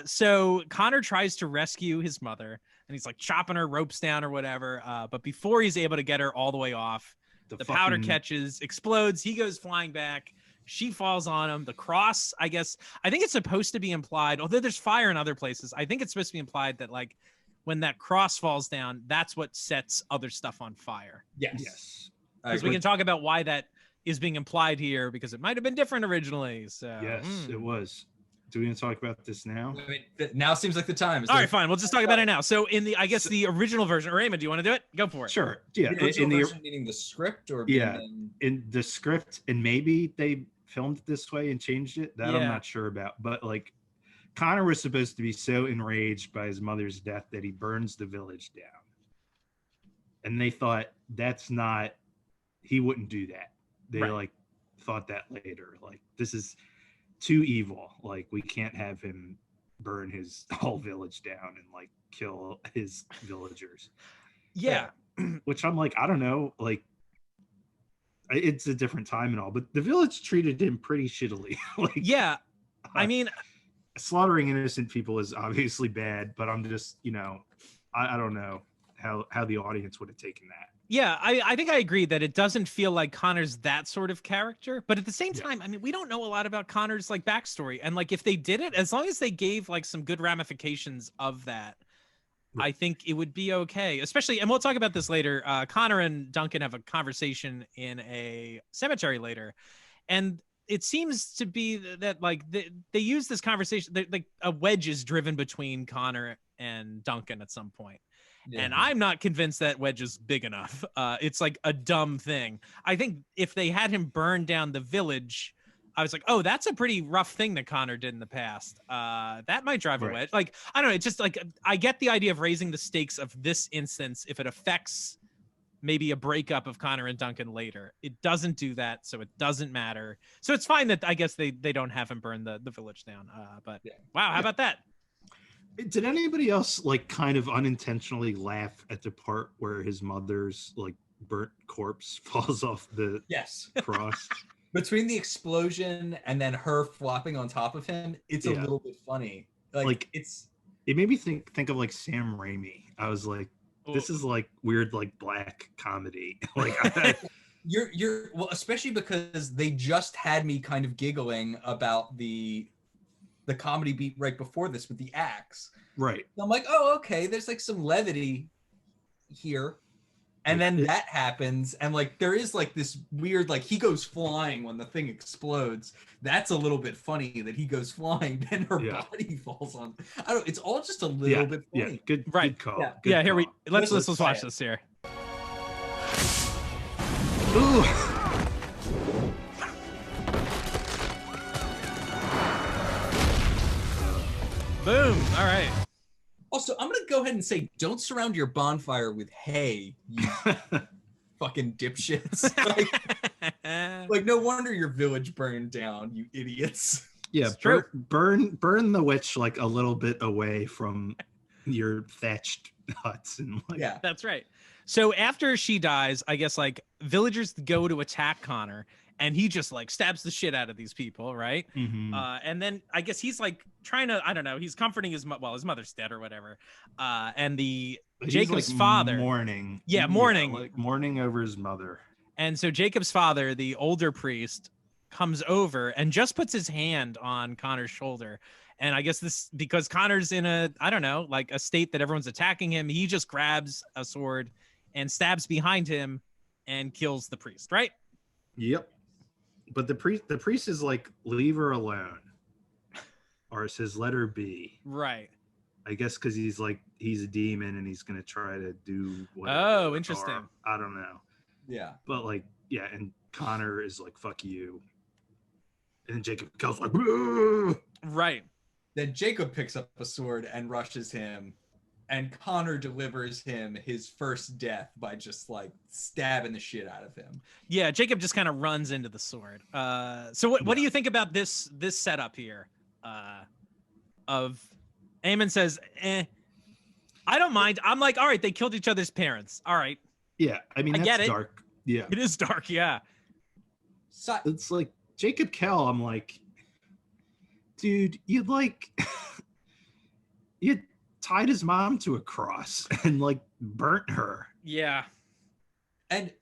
so Connor tries to rescue his mother, and he's like chopping her ropes down or whatever. But before he's able to get her all the way off, the powder catches, explodes. He goes flying back. She falls on him. The cross, I think it's supposed to be implied, although there's fire in other places. I think it's supposed to be implied that like when that cross falls down, that's what sets other stuff on fire. Yes. Because we can talk about why that is being implied here, because it might have been different originally. So yes, it was. Do we want to talk about this now? Now seems like the time. All right, fine. We'll just talk about it now. So in the, the original version, Raymond, do you want to do it? Go for it. Sure. Yeah. In the version, meaning the script, or in the script, and maybe they filmed it this way and changed it. That I'm not sure about. But like, Connor was supposed to be so enraged by his mother's death that he burns the village down. And they thought he wouldn't do that. They like thought that later. Like, this is too evil. Like, we can't have him burn his whole village down and like kill his villagers. Yeah. Which I'm like, I don't know. Like, it's a different time and all, but the village treated him pretty shittily. Like, yeah. I mean, slaughtering innocent people is obviously bad, but I'm just, I don't know how the audience would have taken that. Yeah, I think I agree that it doesn't feel like Connor's that sort of character, but at the same time, I mean, we don't know a lot about Connor's like backstory, and like if they did it, as long as they gave like some good ramifications of that, I think it would be okay. Especially, and we'll talk about this later. Connor and Duncan have a conversation in a cemetery later, and it seems to be that like they use this conversation, like a wedge is driven between Connor and Duncan at some point. Yeah. And I'm not convinced that wedge is big enough. It's like a dumb thing. I think if they had him burn down the village, I was like, oh, that's a pretty rough thing that Connor did in the past. That might drive a wedge. Like, I don't know. It's just like, I get the idea of raising the stakes of this instance if it affects maybe a breakup of Connor and Duncan later. It doesn't do that, so it doesn't matter. So it's fine that I guess they don't have him burn the village down. But wow, how about that? Did anybody else like kind of unintentionally laugh at the part where his mother's like burnt corpse falls off the cross? Between the explosion and then her flopping on top of him, it's a little bit funny. Like it made me think of like Sam Raimi. I was like, this is like weird, like black comedy. Like you're well, especially because they just had me kind of giggling about the comedy beat right before this with the axe. Right. So I'm like, oh, okay, there's like some levity here. And then that happens, and like there is like this weird, like he goes flying when the thing explodes. That's a little bit funny that he goes flying, then her body falls on. I don't. It's all just a little bit funny. Yeah, good. Right. Good call. Yeah. Good Here call. let's watch this here. Ooh. Boom. All right. Also, I'm gonna go ahead and say, don't surround your bonfire with hay, you fucking dipshits. Like, no wonder your village burned down, you idiots. Yeah, burn the witch like a little bit away from your thatched huts and like. Yeah, that's right. So after she dies, I guess like villagers go to attack Connor, and he just like stabs the shit out of these people, right? Mm-hmm. And then I guess he's like trying to, I don't know, he's comforting his mother's dead or whatever. And Jacob's father mourning. Mourning. Like mourning over his mother. And so Jacob's father, the older priest, comes over and just puts his hand on Connor's shoulder. And I guess this, because Connor's in a, I don't know, like a state that everyone's attacking him, he just grabs a sword and stabs behind him and kills the priest, right? Yep. But the priest is like, leave her alone, or it says let her be. Right. I guess because he's a demon and he's gonna try to do whatever. Oh, interesting. Or, I don't know. Yeah. But like, yeah, and Connor is like, fuck you. And then Jacob Kell's like, "Boo!" Right. Then Jacob picks up a sword and rushes him, and Connor delivers him his first death by just like stabbing the shit out of him. Yeah, Jacob just kind of runs into the sword. So what do you think about this setup here? Of Eamon says, I don't mind. I'm like, all right, they killed each other's parents. All right. Yeah, I mean, that's dark. Yeah. It is dark, yeah. So, it's like Jacob Kell, I'm like, dude, you tied his mom to a cross and like burnt her. Yeah. And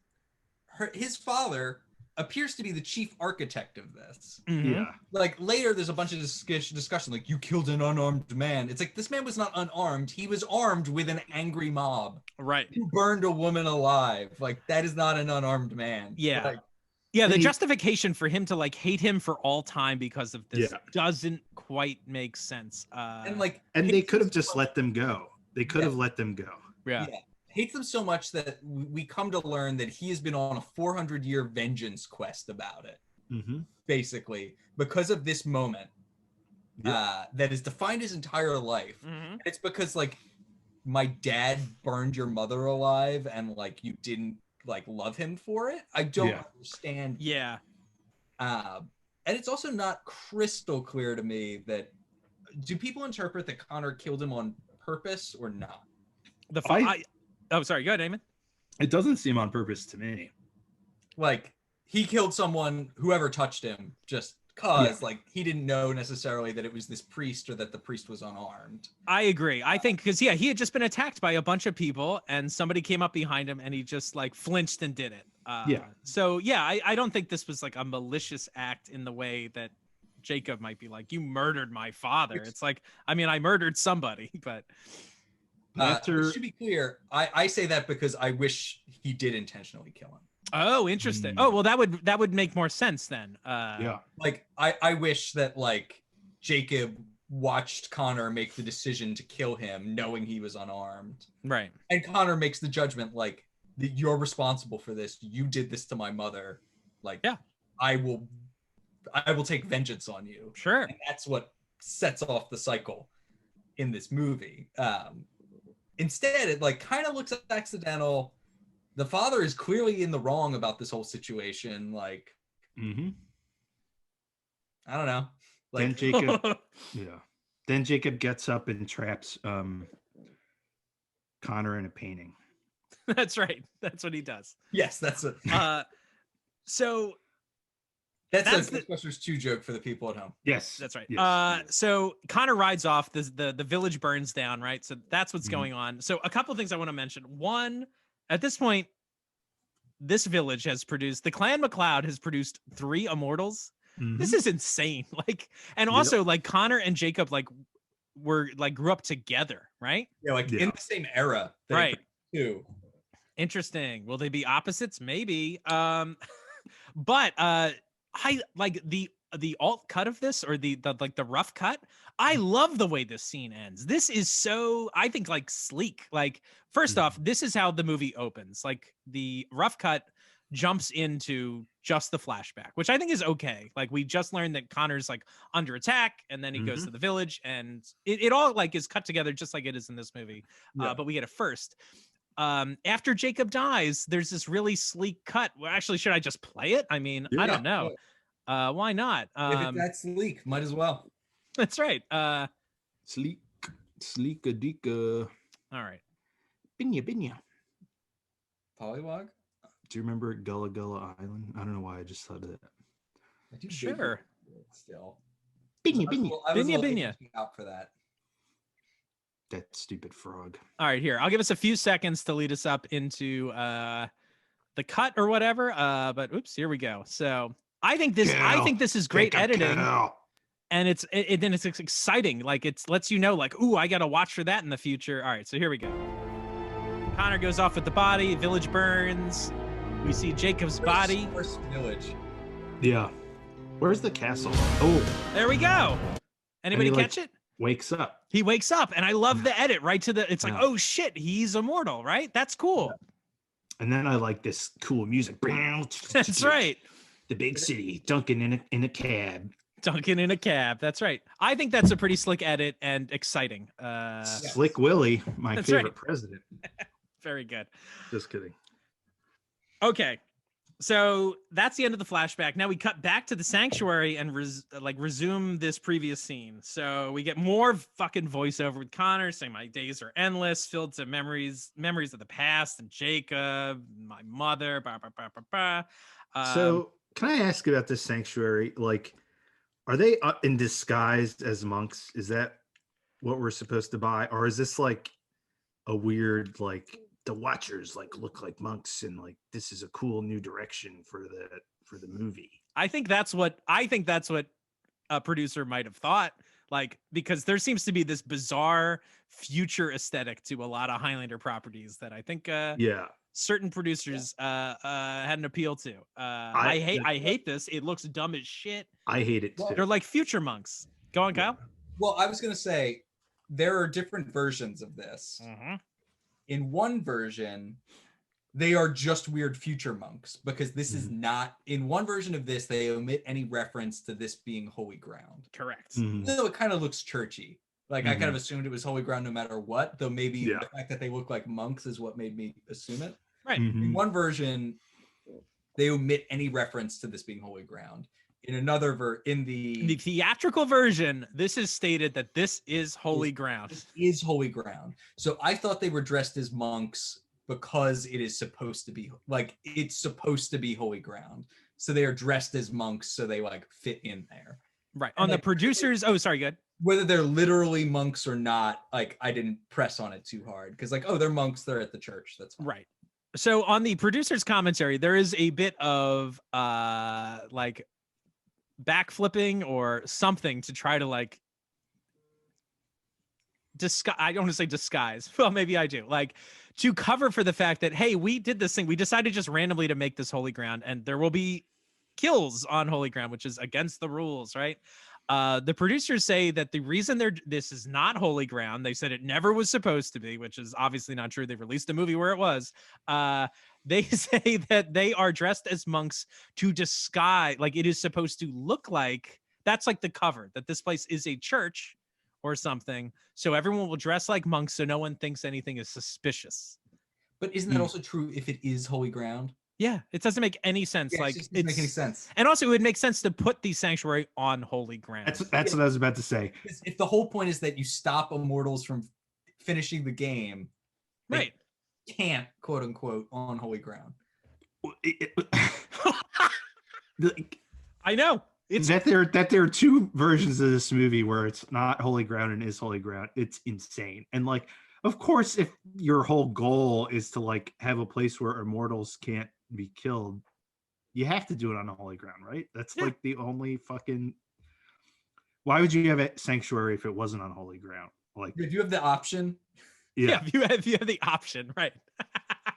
his father appears to be the chief architect of this. Mm-hmm. Yeah. Like later there's a bunch of discussion like, you killed an unarmed man. It's like, this man was not unarmed. He was armed with an angry mob. Right. Who burned a woman alive. Like, that is not an unarmed man. Yeah. Like, yeah, the justification for him to like hate him for all time because of this Yeah. doesn't quite make sense. and like, And they could have just let them go. They could have let them go. Yeah. Hates them so much that we come to learn that he has been on a 400-year vengeance quest about it. Mm-hmm. Basically, because of this moment that has defined his entire life. Mm-hmm. It's because like, my dad burned your mother alive and like you didn't like love him for it. I don't understand. Yeah. And it's also not crystal clear to me that, do people interpret that Connor killed him on purpose or not? Oh, sorry. Go ahead, Eamon. It doesn't seem on purpose to me. Like, he killed someone, whoever touched him, just because like he didn't know necessarily that it was this priest or that the priest was unarmed. I agree. I think because he had just been attacked by a bunch of people and somebody came up behind him and he just like flinched and did it. So I don't think this was like a malicious act in the way that Jacob might be like, you murdered my father. It's like, I mean, I murdered somebody, but to be clear, I say that because I wish he did intentionally kill him. Oh, interesting. Oh, well, that would make more sense then. Like I wish that like Jacob watched Connor make the decision to kill him knowing he was unarmed. Right. And Connor makes the judgment like that you're responsible for this. You did this to my mother. Like, I will take vengeance on you. Sure. And that's what sets off the cycle in this movie. Instead, it like kind of looks accidental. The father is clearly in the wrong about this whole situation. Like, I don't know. Like, Then Jacob, Then Jacob gets up and traps Connor in a painting. That's right. That's what he does. Yes, that's it. So that's a Ghostbusters 2 joke for the people at home. Yes, that's right. Yes. So Connor rides off. The village burns down. Right. So that's what's going on. So a couple of things I want to mention. One, at this point, this village has produced, the clan Mccloud has produced 3 immortals. This is insane. Like, and also like Connor and Jacob like were like grew up together, right? Yeah, like in the same era. Right. Too. Interesting. Will they be opposites? Maybe. But I like the alt cut of this, or the like the rough cut. I love the way this scene ends. This is so, I think, like sleek. Like, first off, this is how the movie opens. Like the rough cut jumps into just the flashback, which I think is okay. Like, we just learned that Connor's like under attack, and then he goes to the village, and it all like is cut together just like it is in this movie. But we get it first. After Jacob dies, there's this really sleek cut. Well, actually, should I just play it? I mean, I don't know. Why not? If it's that sleek, might as well. That's right. Sleek, sleeka-deeka. All right. Binya. Pollywog? Do you remember Gullah Gullah Island? I don't know why I just thought of that. Sure. Still. Binya. Out for that. That stupid frog. All right, here. I'll give us a few seconds to lead us up into the cut or whatever. But oops, here we go. So I think this is great editing. And it's exciting. Like, it lets you know, like, ooh, I gotta watch for that in the future. All right, so here we go. Connor goes off with the body. Village burns. We see Jacob's body. First village. Yeah. Where's the castle? Oh, there we go. Anybody catch it? Wakes up. He wakes up, and I love the edit right to the. It's like, oh shit, he's immortal, right? That's cool. And then I like this cool music. That's right. The big city. Duncan in a cab. Duncan in a cab. That's right. I think that's a pretty slick edit and exciting. Slick Willie, my favorite president. Very good. Just kidding. Okay. So that's the end of the flashback. Now we cut back to the sanctuary and resume this previous scene. So we get more fucking voiceover with Connor saying, my days are endless, filled to memories of the past and Jacob, my mother, blah, blah, blah, blah, blah. So can I ask about this sanctuary? Like, are they in disguise as monks? Is that what we're supposed to buy? Or is this like a weird, like, the Watchers like look like monks, and like this is a cool new direction for the movie? I think that's what a producer might have thought, like, because there seems to be this bizarre future aesthetic to a lot of Highlander properties that I think certain producers had an appeal to. I hate this. It looks dumb as shit. I hate it too. They're like future monks. Go on, Kyle. Well, I was gonna say there are different versions of this. In one version, they are just weird future monks, because this is not, in one version of this, they omit any reference to this being holy ground. Correct. So it kind of looks churchy. Like, I kind of assumed it was holy ground no matter what, though maybe the fact that they look like monks is what made me assume it. Right. In one version, they omit any reference to this being holy ground. In another in the theatrical version, this is stated that this is holy ground. This is holy ground. So I thought they were dressed as monks because it is supposed to be, like, it's supposed to be holy ground. so they are dressed as monks, so they like fit in there. Right. On the producers. Oh, sorry. Good. Whether they're literally monks or not, like I didn't press on it too hard because like, oh, they're monks, they're at the church. That's fine. Right. So on the producer's commentary, there is a bit of like backflipping or something to try to like disguise. I don't want to say disguise. Well, maybe I do. Like to cover for the fact that, hey, we did this thing. We decided just randomly to make this holy ground, and there will be kills on holy ground, which is against the rules, right? The producers say that the reason this is not holy ground, they said it never was supposed to be, which is obviously not true. They released a movie where it was. They say that they are dressed as monks to disguise, like it is supposed to look like, that's like the cover, that this place is a church or something. So everyone will dress like monks so no one thinks anything is suspicious. But isn't that also true if it is holy ground? Yeah, it doesn't make any sense. Yeah, like it doesn't make any sense. And also it would make sense to put the sanctuary on holy ground. That's what I was about to say. If the whole point is that you stop immortals from finishing the game, right? Can't quote unquote on holy ground. I know. It's that there are two versions of this movie where it's not holy ground and is holy ground. It's insane. And like, of course, if your whole goal is to like have a place where immortals can't be killed, you have to do it on a holy ground, right? That's like the only fucking. Why would you have a sanctuary if it wasn't on holy ground? Like, if you have the option. Yeah, if you have the option, right?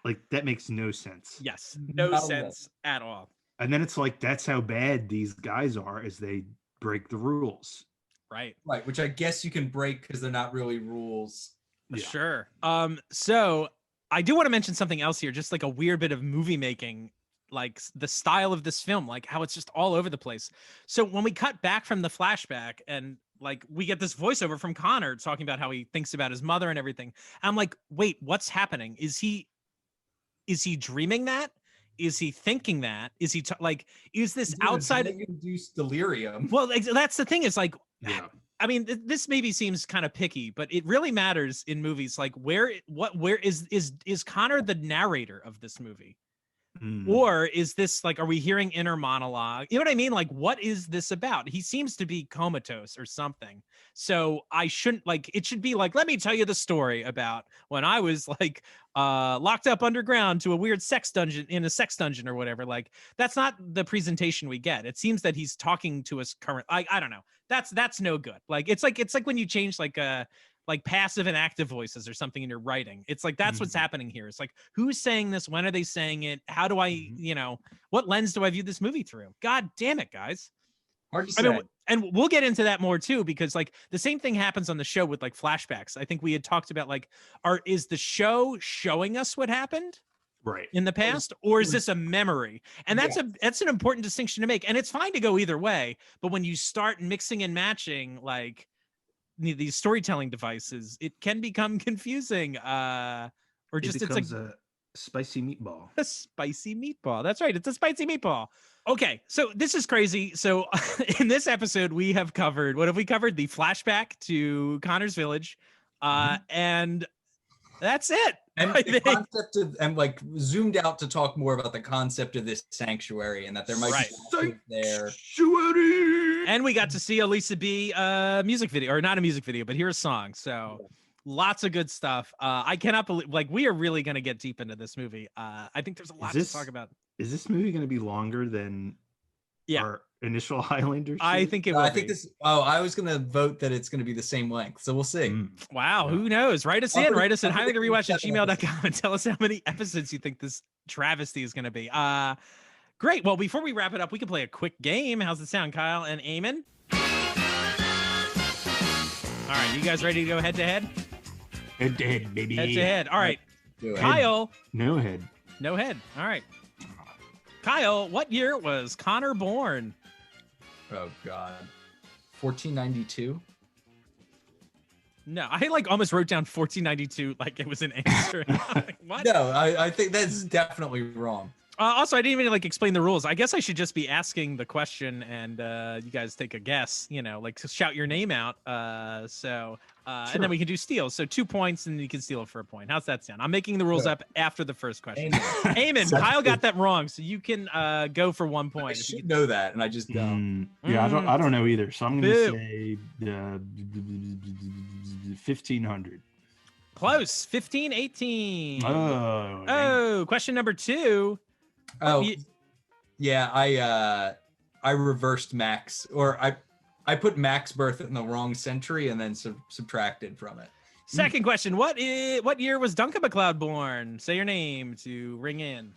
Like that makes no sense. Yes, no sense at all. And then it's like that's how bad these guys are, as they break the rules. Right. Right, which I guess you can break because they're not really rules. Yeah. Sure. So I do want to mention something else here, just like a weird bit of movie making, like the style of this film, like how it's just all over the place. So when we cut back from the flashback and like we get this voiceover from Connor talking about how he thinks about his mother and everything, I'm like, wait, what's happening? Is he dreaming that? Is he thinking that? Is he like, is this outside induced delirium? Well, that's the thing, is like, yeah. I mean, this maybe seems kind of picky, but it really matters in movies. Like where is Connor the narrator of this movie? Or is this like, are we hearing inner monologue? You know what I mean? Like, what is this about? He seems to be comatose or something. So I shouldn't like, it should be like, let me tell you the story about when I was like locked up underground to a weird sex dungeon or whatever. Like, that's not the presentation we get. It seems that he's talking to us current. I don't know. That's no good. Like, it's like when you change like passive and active voices or something in your writing. It's like, that's what's happening here. It's like, who's saying this? When are they saying it? How do I, what lens do I view this movie through? God damn it, guys. Hard to say. I mean, and we'll get into that more too, because like the same thing happens on the show with like flashbacks. I think we had talked about like, is the show showing us what happened right in the past, or is this a memory? And that's an important distinction to make. And it's fine to go either way, but when you start mixing and matching like these storytelling devices, it can become confusing. Or just it's like a spicy meatball. A spicy meatball. That's right. It's a spicy meatball. Okay, so this is crazy. So in this episode, we have covered, what have we covered? The flashback to Connor's village. And that's it. And the concept of, and like zoomed out to talk more about the concept of this sanctuary and that there might be there. And we got to see Elisa B music video, or not a music video, but hear a song. So lots of good stuff. I cannot believe, like, we are really going to get deep into this movie. I think there's a lot to talk about. Is this movie going to be longer than our initial Highlander? I think it will. I think this. Oh, I was going to vote that it's going to be the same length. So we'll see. Wow. Who knows? Write us in. Write us at HighlanderRewatch@gmail.com and tell us how many episodes you think this travesty is going to be. Great. Well, before we wrap it up, we can play a quick game. How's it sound, Kyle and Eamon? All right. You guys ready to go head to head? Head to head, baby. Head to head. All right. Kyle. No head. No head. All right. Kyle, what year was Connor born? Oh, God. 1492? No, I like almost wrote down 1492 like it was an answer. Like, what? No, I think that's definitely wrong. Also, I didn't even like explain the rules. I guess I should just be asking the question and you guys take a guess, you know, like shout your name out. And then we can do steals. So 2 points and you can steal it for a point. How's that sound? I'm making the rules up after the first question. Eamon, Kyle got that wrong. So you can go for 1 point. I should know that, and I just don't. Yeah, I don't know either. So I'm going to say 1,500. Close. 15, 18. Oh, question number 2. Yeah, I reversed Max, or I put Mac's birth in the wrong century and then subtracted from it. Second question: What year was Duncan Mccloud born? Say your name to ring in.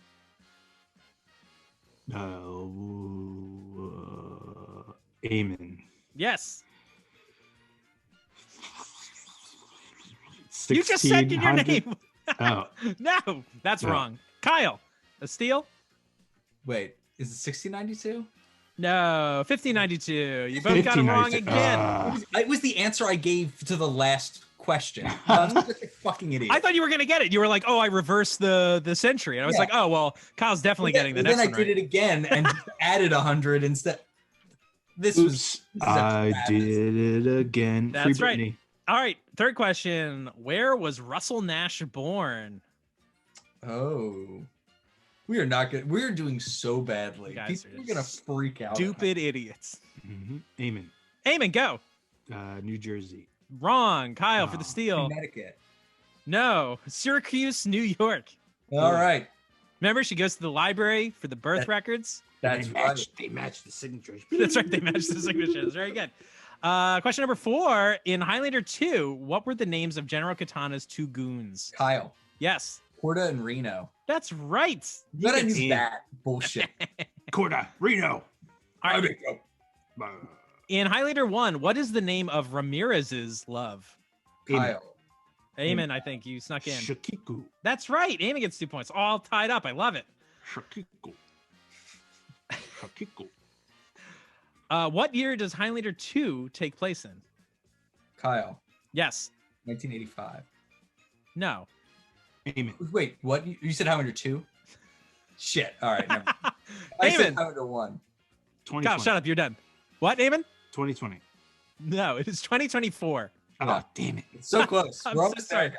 Eamon. Yes. You just said your name. Oh no, that's wrong. Kyle, a steal? Wait, is it 1692? No, 1592. You both got it wrong again. It was the answer I gave to the last question. I'm just a fucking idiot. I thought you were gonna get it. You were like, "Oh, I reversed the century," and I was like, "Oh, well, Kyle's definitely getting the next one." Then I did it again and added 100 instead. I did it again. That's right. All right, third question: Where was Russell Nash born? Oh. We are not good. We're doing so badly. People are gonna freak out. Stupid idiots. Eamon, go. New Jersey. Wrong. Kyle for the steal. Connecticut. No, Syracuse, New York. All right. Remember, she goes to the library for the birth records. That's right. They match the signatures. That's right. They match the signatures. Very good. Question number 4. In Highlander 2, what were the names of General Katana's 2 goons? Kyle. Yes. Corda and Reno. That's right. You gotta use that bullshit. Corda, Reno. All right. In Highlander 1, what is the name of Ramirez's love? Kyle. Eamon, I think you snuck in. Shakiku. That's right. Eamon gets 2 points. All tied up. I love it. Shakiku. What year does Highlander 2 take place in? Kyle. Yes. 1985. No. Eamon. Wait, what? You said Highlander 2? Shit. All right. Never. I said Highlander 1. Kyle, shut up. You're done. What, Eamon? 2020. No, it is 2024. Oh, damn it. It's so close. I'm so sorry.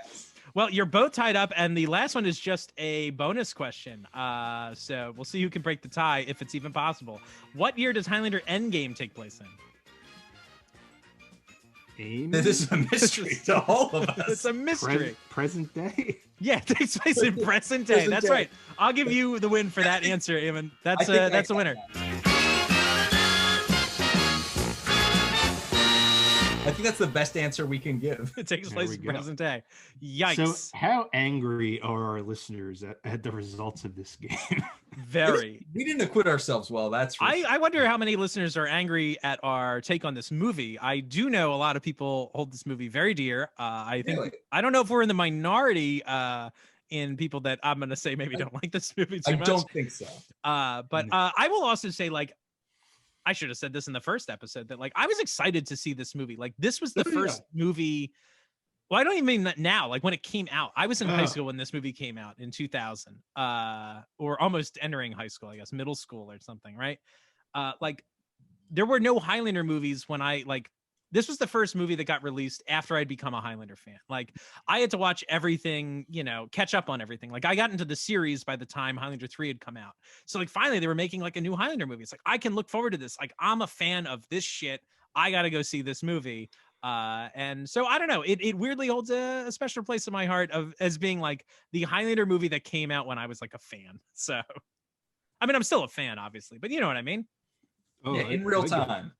Well, you're both tied up, and the last one is just a bonus question. So we'll see who can break the tie, if it's even possible. What year does Highlander Endgame take place in? This is a mystery to all of us. It's a mystery. Present day? Yeah, it takes place in present day. That's right. I'll give you the win for that answer, Eamon. That's a winner. I think that's the best answer we can give. It takes place in present day. Yikes. So how angry are our listeners at the results of this game? Very. We didn't acquit ourselves well. That's for sure. I wonder how many listeners are angry at our take on this movie. I do know a lot of people hold this movie very dear. I think Really? I don't know if we're in the minority in people that I'm going to say maybe don't like this movie too much. I don't think so. But I will also say, like, I should have said this in the first episode, that like I was excited to see this movie. Like this was the first movie. Well, I don't even mean that now. Like when it came out, I was in high school when this movie came out in 2000, or almost entering high school, I guess, middle school or something, right? Like there were no Highlander movies when this was the first movie that got released after I'd become a Highlander fan. Like I had to watch everything, catch up on everything. Like I got into the series by the time Highlander 3 had come out. So like finally they were making like a new Highlander movie. It's like, I can look forward to this. Like I'm a fan of this shit. I got to go see this movie. And so I don't know, it weirdly holds a special place in my heart as being like the Highlander movie that came out when I was like a fan. So, I mean, I'm still a fan obviously, but you know what I mean? Oh, yeah, in real time.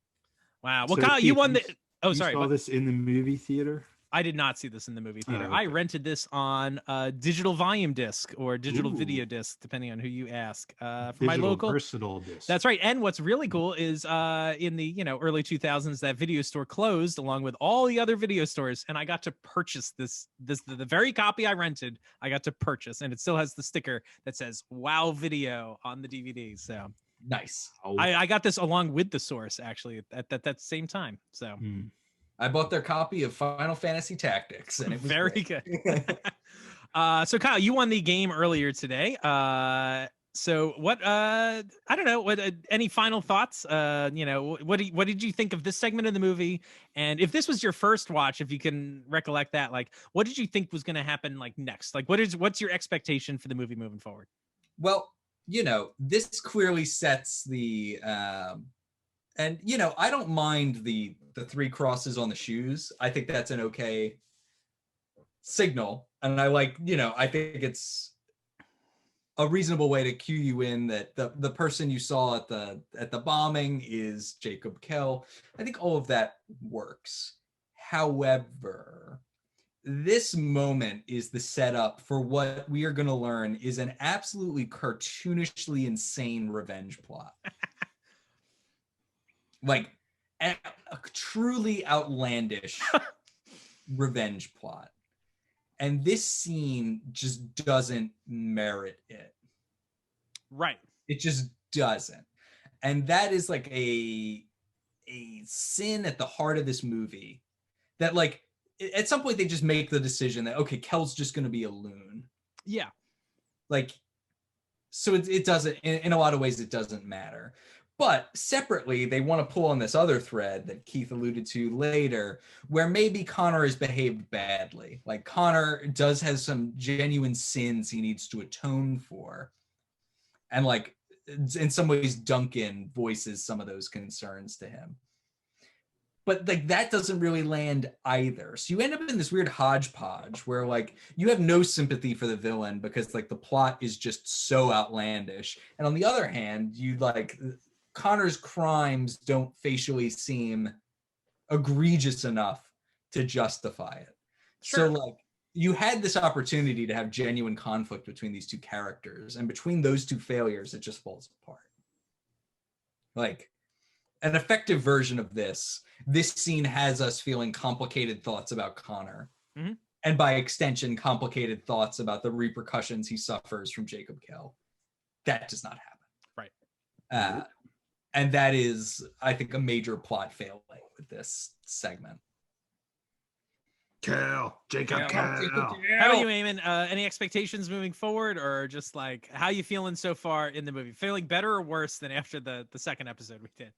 Wow. Well, so Kyle, you won the. Oh, sorry. You saw this in the movie theater? I did not see this in the movie theater. Oh, okay. I rented this on digital volume disc or digital video disc, depending on who you ask. From my local versatile disc. That's right. And what's really cool is in the early 2000s, that video store closed along with all the other video stores, and I got to purchase the very copy I rented. I got to purchase, and it still has the sticker that says "Wow Video" on the DVD. So. Nice. I got this along with the source actually at that same time. So I bought their copy of Final Fantasy Tactics, and it was very good. So Kyle, you won the game earlier today. So what I don't know, what any final thoughts? What did you think of this segment of the movie? And if this was your first watch, if you can recollect that, like what did you think was going to happen like next? Like what's your expectation for the movie moving forward? Well, this clearly sets the and I don't mind the 3 crosses on the shoes. I think that's an okay signal, and I think it's a reasonable way to cue you in that the person you saw at the bombing is Jacob Kell. I think all of that works. However, this moment is the setup for what we are going to learn is an absolutely cartoonishly insane revenge plot. Like a truly outlandish revenge plot. And this scene just doesn't merit it. Right. It just doesn't. And that is like a sin at the heart of this movie that like at some point they just make the decision that, okay, Kell's just going to be a loon. Yeah. Like, so it doesn't, in a lot of ways, it doesn't matter. But separately, they want to pull on this other thread that Keith alluded to later, where maybe Connor has behaved badly. Like Connor has some genuine sins he needs to atone for. And like, in some ways, Duncan voices some of those concerns to him. But like, that doesn't really land either. So you end up in this weird hodgepodge where like, you have no sympathy for the villain because like the plot is just so outlandish. And on the other hand, you like, Connor's crimes don't facially seem egregious enough to justify it. Sure. So like you had this opportunity to have genuine conflict between these two characters, and between those two failures, it just falls apart. Like an effective version of this scene has us feeling complicated thoughts about Connor. Mm-hmm. And by extension, complicated thoughts about the repercussions he suffers from Jacob Kell. That does not happen. Right. And that is, I think, a major plot failing with this segment. Jacob Kell. How about you, Eamon? Any expectations moving forward, or just like how you feeling so far in the movie? Feeling better or worse than after the second episode we did?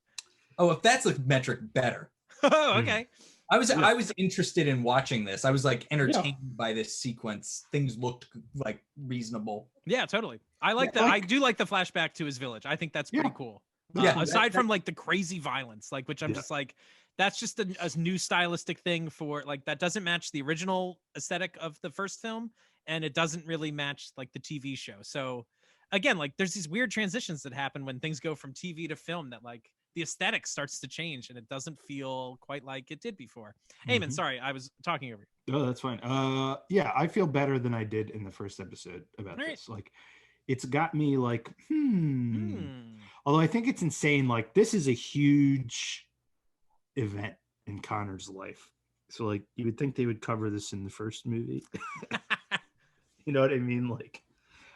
Oh, if that's a metric, better. Oh, okay. I was interested in watching this. I was like entertained by this sequence. Things looked like reasonable. Yeah, totally. I like that. I do like the flashback to his village. I think that's pretty cool. Aside from like the crazy violence, like which I'm just like, that's just a new stylistic thing for like that doesn't match the original aesthetic of the first film, and it doesn't really match like the TV show. So again, like there's these weird transitions that happen when things go from TV to film that like the aesthetic starts to change and it doesn't feel quite like it did before. Eamon, sorry, I was talking over you. Oh, that's fine. I feel better than I did in the first episode about this. Like it's got me like, Although I think it's insane. Like this is a huge event in Connor's life. So like you would think they would cover this in the first movie. You know what I mean? Like,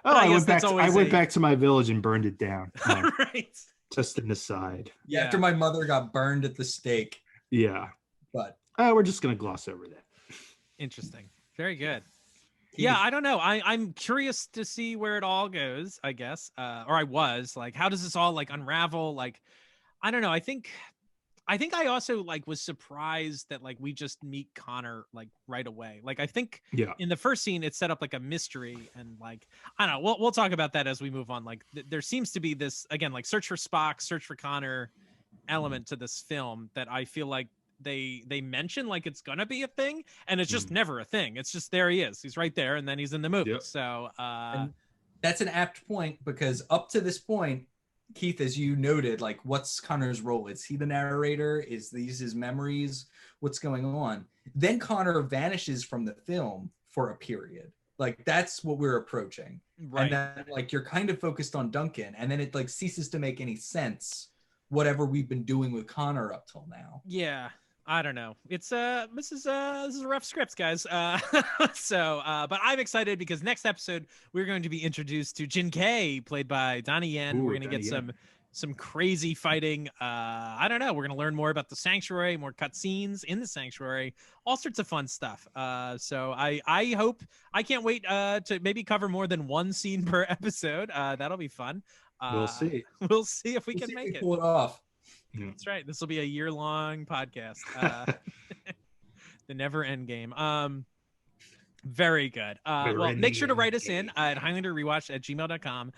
I went back to my village and burned it down. Right. Just an aside. Yeah, after my mother got burned at the stake. Yeah. But we're just gonna gloss over that. Interesting. Very good. Yeah, I don't know. I'm curious to see where it all goes, I guess. Or I was like, how does this all like unravel? Like, I don't know. I think I also like was surprised that like we just meet Connor like right away. Like I think in the first scene it set up like a mystery, and like I don't know. We'll talk about that as we move on. Like there seems to be this again like search for Spock, search for Connor element to this film that I feel like they mention like it's gonna be a thing, and it's just never a thing. It's just there he is. He's right there, and then he's in the movie. Yep. So and that's an apt point because up to this point, Keith, as you noted, like what's Connor's role? Is he the narrator? Is these his memories? What's going on? Then Connor vanishes from the film for a period. Like that's what we're approaching. Right. And then like you're kind of focused on Duncan, and then it like ceases to make any sense, whatever we've been doing with Connor up till now. Yeah. I don't know. It's this is a rough script, guys. But I'm excited because next episode we're going to be introduced to Jin Kei, played by Donnie Yen. We're going to get some some crazy fighting. I don't know. We're gonna learn more about the Sanctuary, more cutscenes in the Sanctuary, all sorts of fun stuff. So I hope, I can't wait to maybe cover more than one scene per episode. That'll be fun. We'll see. We'll see if we We'll can see if make we it. pull it off. That's right. This will be a year-long podcast. The never end game. Very good. Well, make sure to write us in at highlanderrewatch@gmail.com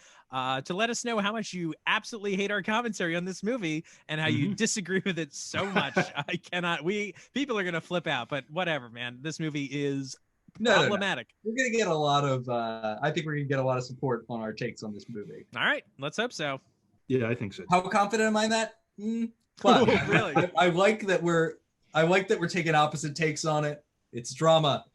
to let us know how much you absolutely hate our commentary on this movie and how you disagree with it so much. I cannot. People are gonna flip out, but whatever, man. This movie is problematic. No. We're gonna get a lot of. I think we're gonna get a lot of support on our takes on this movie. All right, let's hope so. Yeah, I think so. How confident am I in that? But Really? I like that we're taking opposite takes on it. It's drama.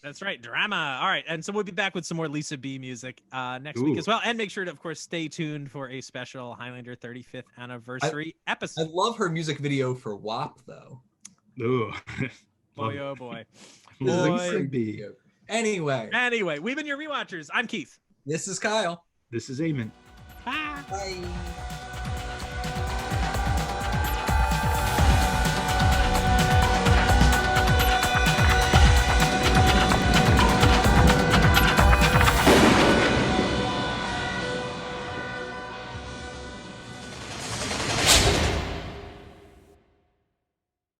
That's right, drama. All right, and so we'll be back with some more Lisa B music next week as well. And make sure to, of course, stay tuned for a special Highlander 35th anniversary episode. I love her music video for WAP, though. Ooh. Boy, oh boy. Lisa B. Anyway, we've been your Rewatchers. I'm Keith. This is Kyle. This is Eamon. Bye. Bye.